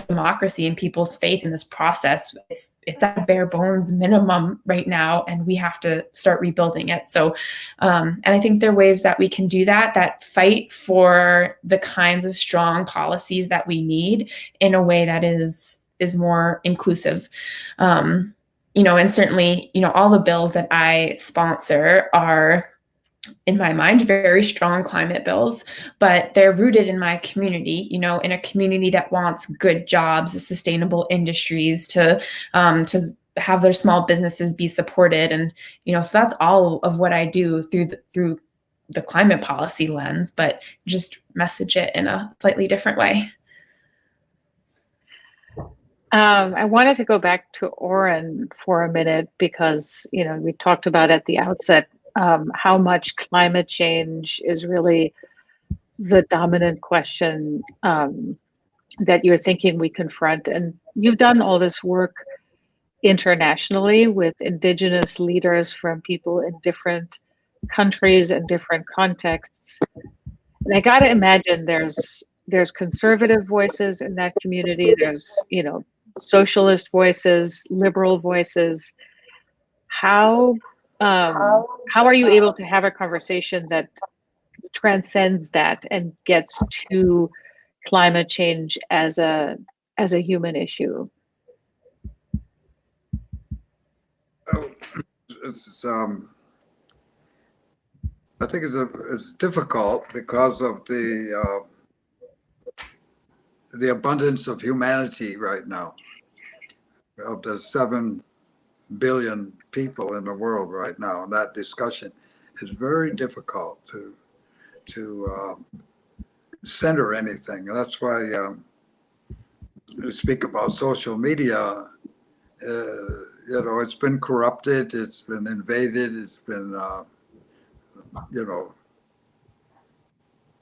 democracy and people's faith in this process, it's at a bare bones minimum right now, and we have to start rebuilding it. So and I think there are ways that we can do that fight for the kinds of strong policies that we need in a way that is is more inclusive. And certainly, all the bills that I sponsor are, in my mind, very strong climate bills, but they're rooted in my community, in a community that wants good jobs, sustainable industries, to have their small businesses be supported. And, so that's all of what I do through the climate policy lens, but just message it in a slightly different way. I wanted to go back to Oren for a minute because, we talked about at the outset how much climate change is really the dominant question that you're thinking we confront. And you've done all this work internationally with Indigenous leaders from people in different countries and different contexts. And I got to imagine there's conservative voices in that community. There's, socialist voices, liberal voices. How are you able to have a conversation that transcends that and gets to climate change as a human issue? I think it's difficult because of the abundance of humanity right now. Of the 7 billion people in the world right now, and that discussion is very difficult to center anything. And that's why we speak about social media. It's been corrupted, it's been invaded, it's been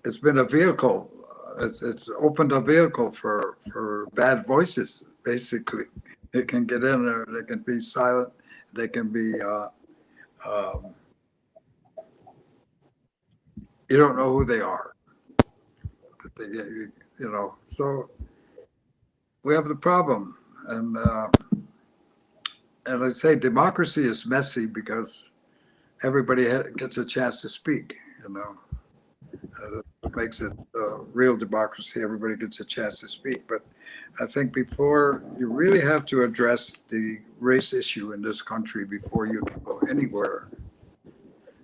it's been a vehicle. It's opened a vehicle for bad voices, basically. They can get in there, they can be silent, they can be, you don't know who they are. But so we have the problem. And I say democracy is messy because everybody gets a chance to speak, What makes it real democracy, everybody gets a chance to speak. But I think before you really have to address the race issue in this country before you can go anywhere,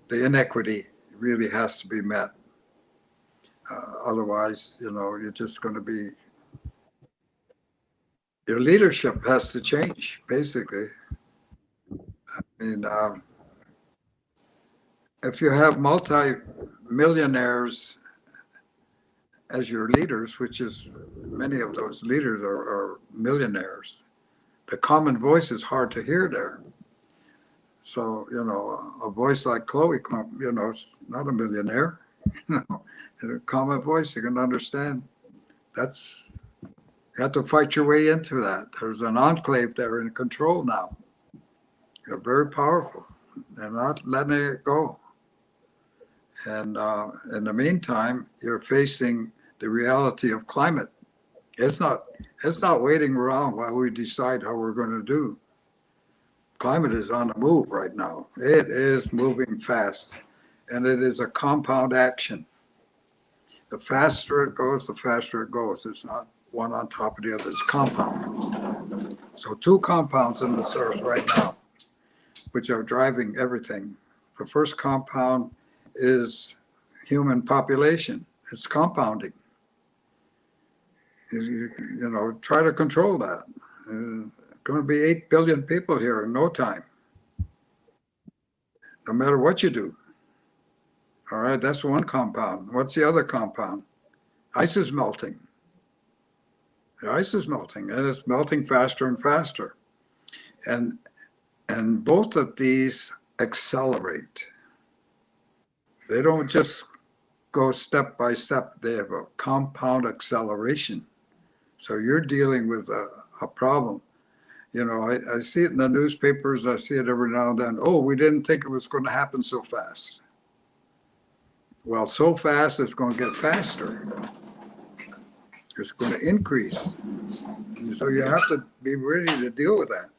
the inequity really has to be met. Otherwise, you're just going to be, your leadership has to change, basically. I mean, if you have multi-millionaires as your leaders, which is many of those leaders are millionaires, the common voice is hard to hear there. So, a voice like Chloe, is not a millionaire, a common voice you can understand. You have to fight your way into that. There's an enclave there in control now. They're very powerful. They're not letting it go. And in the meantime, you're facing the reality of climate. It's not waiting around while we decide how we're going to do. Climate is on the move right now. It is moving fast, and it is a compound action. The faster it goes, the faster it goes. It's not one on top of the other, it's compound. So 2 compounds in this earth right now, which are driving everything. The first compound is human population. It's compounding. Try to control that. Going to be 8 billion people here in no time, no matter what you do. All right, that's one compound. What's the other compound? Ice is melting. The ice is melting, and it's melting faster and faster. And both of these accelerate. They don't just go step by step. They have a compound acceleration. So you're dealing with a problem. I see it in the newspapers. I see it every now and then. Oh, we didn't think it was going to happen so fast. Well, so fast, it's going to get faster. It's going to increase. And so you have to be ready to deal with that.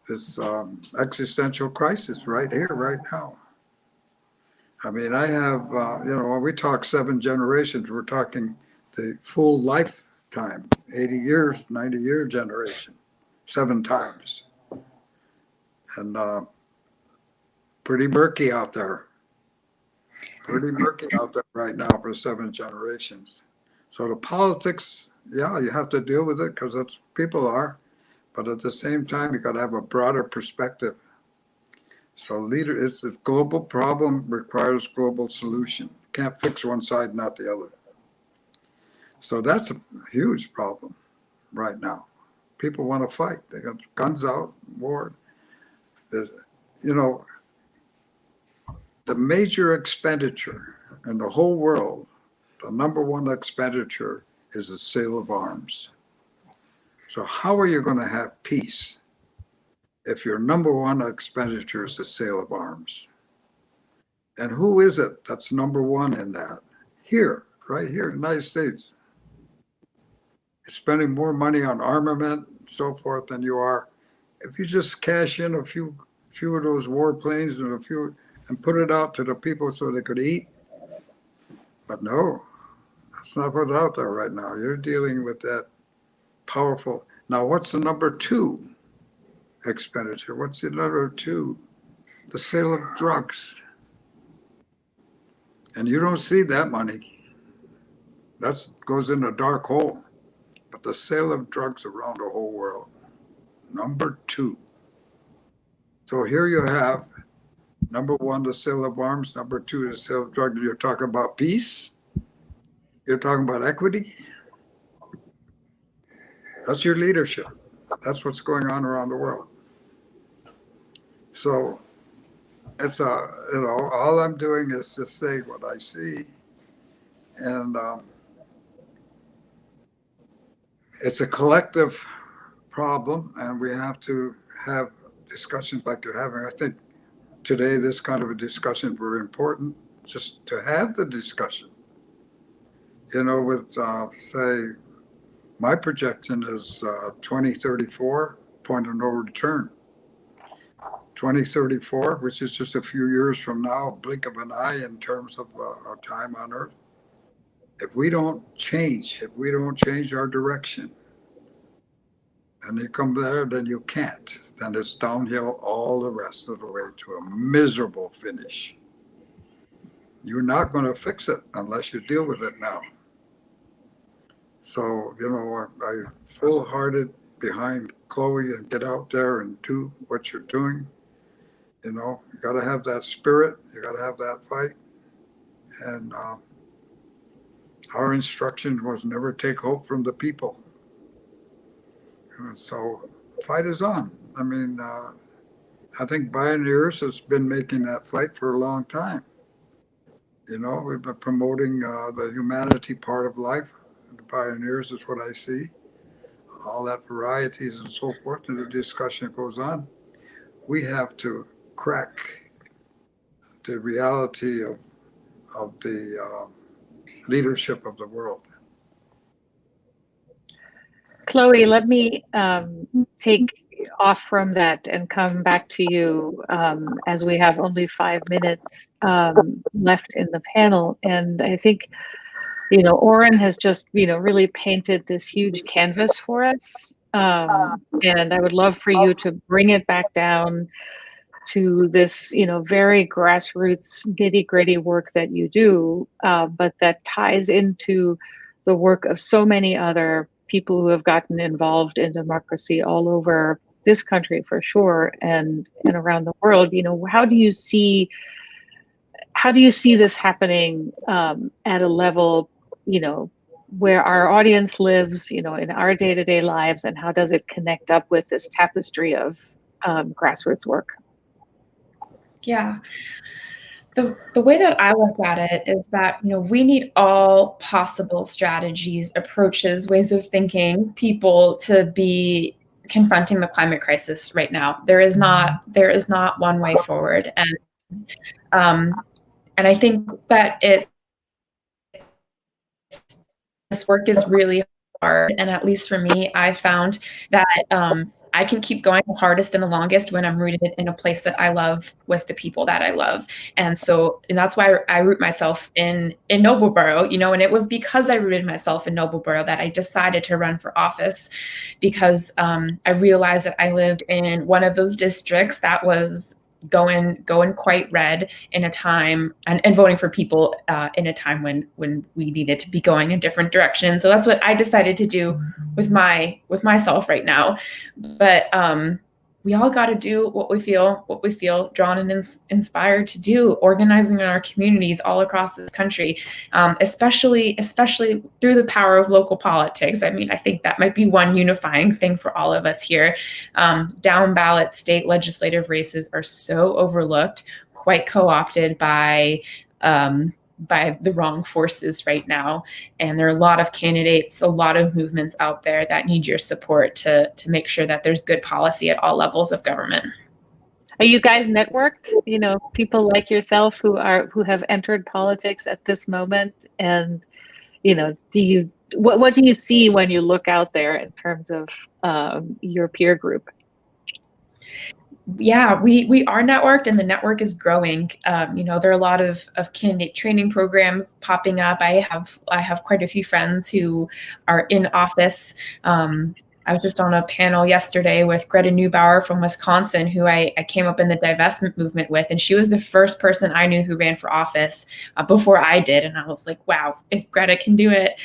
This existential crisis right here, right now. I mean, I have, when we talk 7 generations, we're talking the full life time, 80 years, 90-year generation, 7 times. And pretty murky out there. Pretty murky out there right now for 7 generations. So the politics, yeah, you have to deal with it because that's people are. But at the same time, you got to have a broader perspective. So it's this global problem requires global solution. Can't fix one side, not the other. So that's a huge problem right now. People want to fight. They got guns out, war. There's, you know, the major expenditure in the whole world, the #1 expenditure is the sale of arms. So how are you going to have peace if your #1 expenditure is the sale of arms? And who is it that's #1 in that? Here, right here in the United States. You're spending more money on armament and so forth than you are. If you just cash in a few of those warplanes and put it out to the people so they could eat. But no, that's not what's out there right now. You're dealing with that powerful. Now, what's the #2 expenditure? What's the #2? The sale of drugs. And you don't see that money. That goes in a dark hole. But the sale of drugs around the whole world, #2. So here you have #1, the sale of arms, #2, the sale of drugs. You're talking about peace. You're talking about equity. That's your leadership. That's what's going on around the world. So it's all I'm doing is just say what I see. And it's a collective problem, and we have to have discussions like you're having. I think today this kind of a discussion is very important, just to have the discussion. With say, my projection is 2034, point of no return. 2034, which is just a few years from now, a blink of an eye in terms of our time on Earth. If we don't change our direction, and you come there, then you can't. Then it's downhill all the rest of the way to a miserable finish. You're not going to fix it unless you deal with it now. So, I'm full-hearted behind Chloe and get out there and do what you're doing. You got to have that spirit. You got to have that fight. And our instruction was never take hope from the people. And so fight is on. I mean, I think Bioneers has been making that fight for a long time. We've been promoting the humanity part of life. The Bioneers is what I see. All that varieties and so forth, and the discussion goes on. We have to crack the reality of the leadership of the world. Chloe, let me take off from that and come back to you as we have only 5 minutes left in the panel. And I think, Oren has just, really painted this huge canvas for us. And I would love for you to bring it back down to this, very grassroots, nitty-gritty work that you do, but that ties into the work of so many other people who have gotten involved in democracy all over this country for sure, and around the world. How do you see this happening at a level, where our audience lives, in our day-to-day lives, and how does it connect up with this tapestry of grassroots work? Yeah. The way that I look at it is that, we need all possible strategies, approaches, ways of thinking, people to be confronting the climate crisis right now. There is not one way forward. And I think that this work is really hard. And at least for me, I found that I can keep going the hardest and the longest when I'm rooted in a place that I love with the people that I love. And that's why I root myself in Nobleboro, and it was because I rooted myself in Nobleboro that I decided to run for office, because I realized that I lived in one of those districts that was going quite red in a time, and voting for people in a time when we needed to be going in different directions. So that's what I decided to do with myself right now. But we all got to do what we feel drawn and inspired to do, organizing in our communities all across this country, especially through the power of local politics. I mean, I think that might be one unifying thing for all of us here. Down ballot state legislative races are so overlooked, quite co-opted by the wrong forces right now. And there are a lot of candidates, a lot of movements out there that need your support to make sure that there's good policy at all levels of government. Are you guys networked? People like yourself who have entered politics at this moment, and what do you see when you look out there in terms of your peer group? Yeah, we are networked, and the network is growing. There are a lot of candidate training programs popping up. I have quite a few friends who are in office. I was just on a panel yesterday with Greta Neubauer from Wisconsin, who I came up in the divestment movement with, and she was the first person I knew who ran for office before I did. And I was like, wow, if Greta can do it,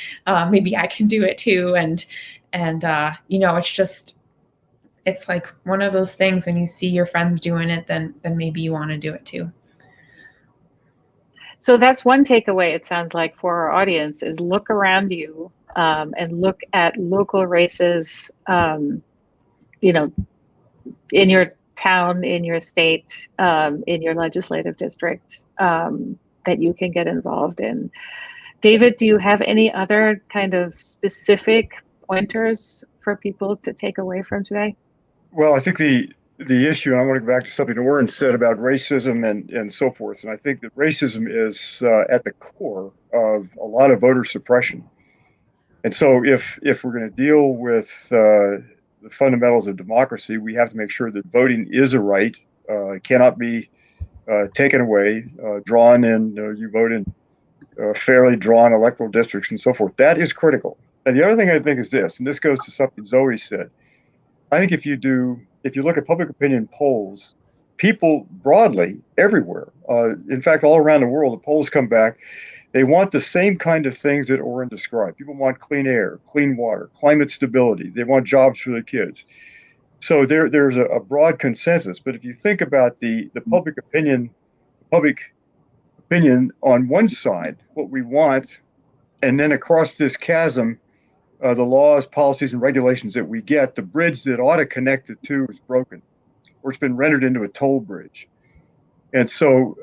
maybe I can do it too. And it's like one of those things, when you see your friends doing it, then maybe you want to do it too. So that's one takeaway, it sounds like, for our audience, is look around you and look at local races, in your town, in your state, in your legislative district, that you can get involved in. David, do you have any other kind of specific pointers for people to take away from today? Well, I think the issue, and I want to go back to something Oren said about racism and so forth, and I think that racism is at the core of a lot of voter suppression. And so if we're going to deal with the fundamentals of democracy, we have to make sure that voting is a right. It cannot be taken away, drawn in, you vote in fairly drawn electoral districts and so forth. That is critical. And the other thing I think is this, and this goes to something Zoe said. I think if you look at public opinion polls, people broadly everywhere, in fact, all around the world, the polls come back. They want the same kind of things that Oren described. People want clean air, clean water, climate stability. They want jobs for their kids. So there's a broad consensus. But if you think about the public opinion on one side, what we want, and then across this chasm, the laws, policies, and regulations that we get, the bridge that ought to connect the two is broken, or it's been rendered into a toll bridge. And so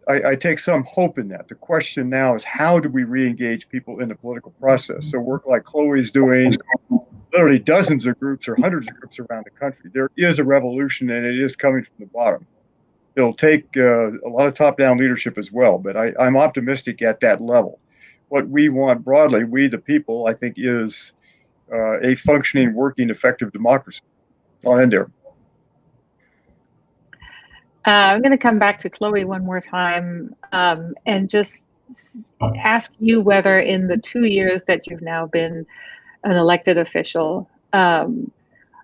I take some hope in that. The question now is, how do we re-engage people in the political process? So work like Chloe's doing, literally dozens of groups or hundreds of groups around the country. There is a revolution, and it is coming from the bottom. It'll take a lot of top-down leadership as well, but I'm optimistic at that level. What we want broadly, we the people, I think, is a functioning, working, effective democracy. I'll end there. I'm going to come back to Chloe one more time and just ask you whether in the 2 years that you've now been an elected official,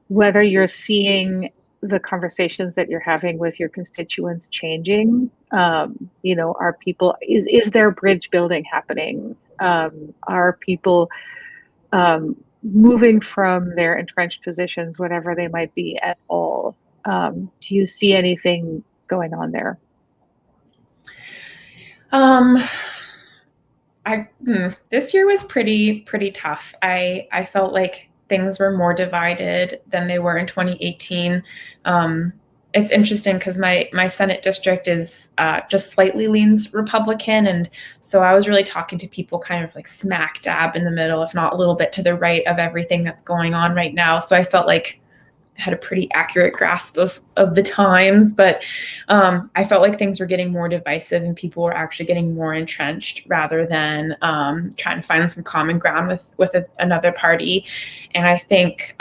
whether you're seeing the conversations that you're having with your constituents changing. Are people, is there bridge building happening? Are people moving from their entrenched positions, whatever they might be, at all? Do you see anything going on there? This year was pretty tough. I felt like things were more divided than they were in 2018. It's interesting because my Senate district is just slightly leans Republican. And so I was really talking to people kind of like smack dab in the middle, if not a little bit to the right of everything that's going on right now. So I felt like I had a pretty accurate grasp of the times, but I felt like things were getting more divisive and people were actually getting more entrenched rather than trying to find some common ground with another party. And I think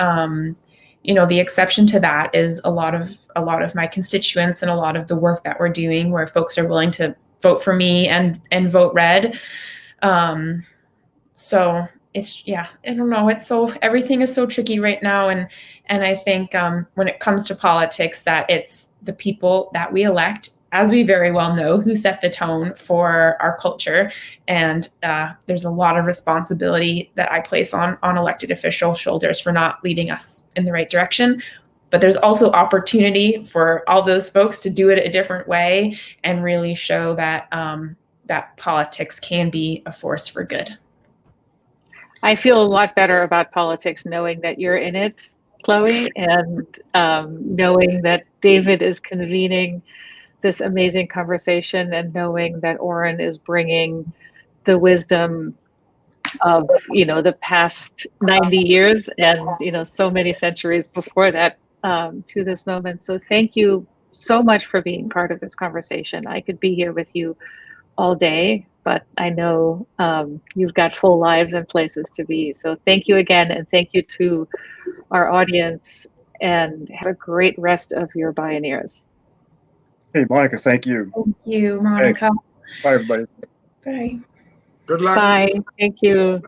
the exception to that is a lot of my constituents and a lot of the work that we're doing, where folks are willing to vote for me and vote red. So it's, I don't know. Everything is so tricky right now. And I think when it comes to politics, that it's the people that we elect, as we very well know, who set the tone for our culture. And there's a lot of responsibility that I place on elected officials' shoulders for not leading us in the right direction. But there's also opportunity for all those folks to do it a different way and really show that that politics can be a force for good. I feel a lot better about politics knowing that you're in it, Chloe, and knowing that David is convening this amazing conversation, and knowing that Oren is bringing the wisdom of, the past 90 years and, so many centuries before that to this moment. So thank you so much for being part of this conversation. I could be here with you all day, but I know you've got full lives and places to be. So thank you again, and thank you to our audience, and have a great rest of your Bioneers. Hey, Monica, thank you. Thank you, Monica. Bye, everybody. Bye. Good luck. Bye. Thank you.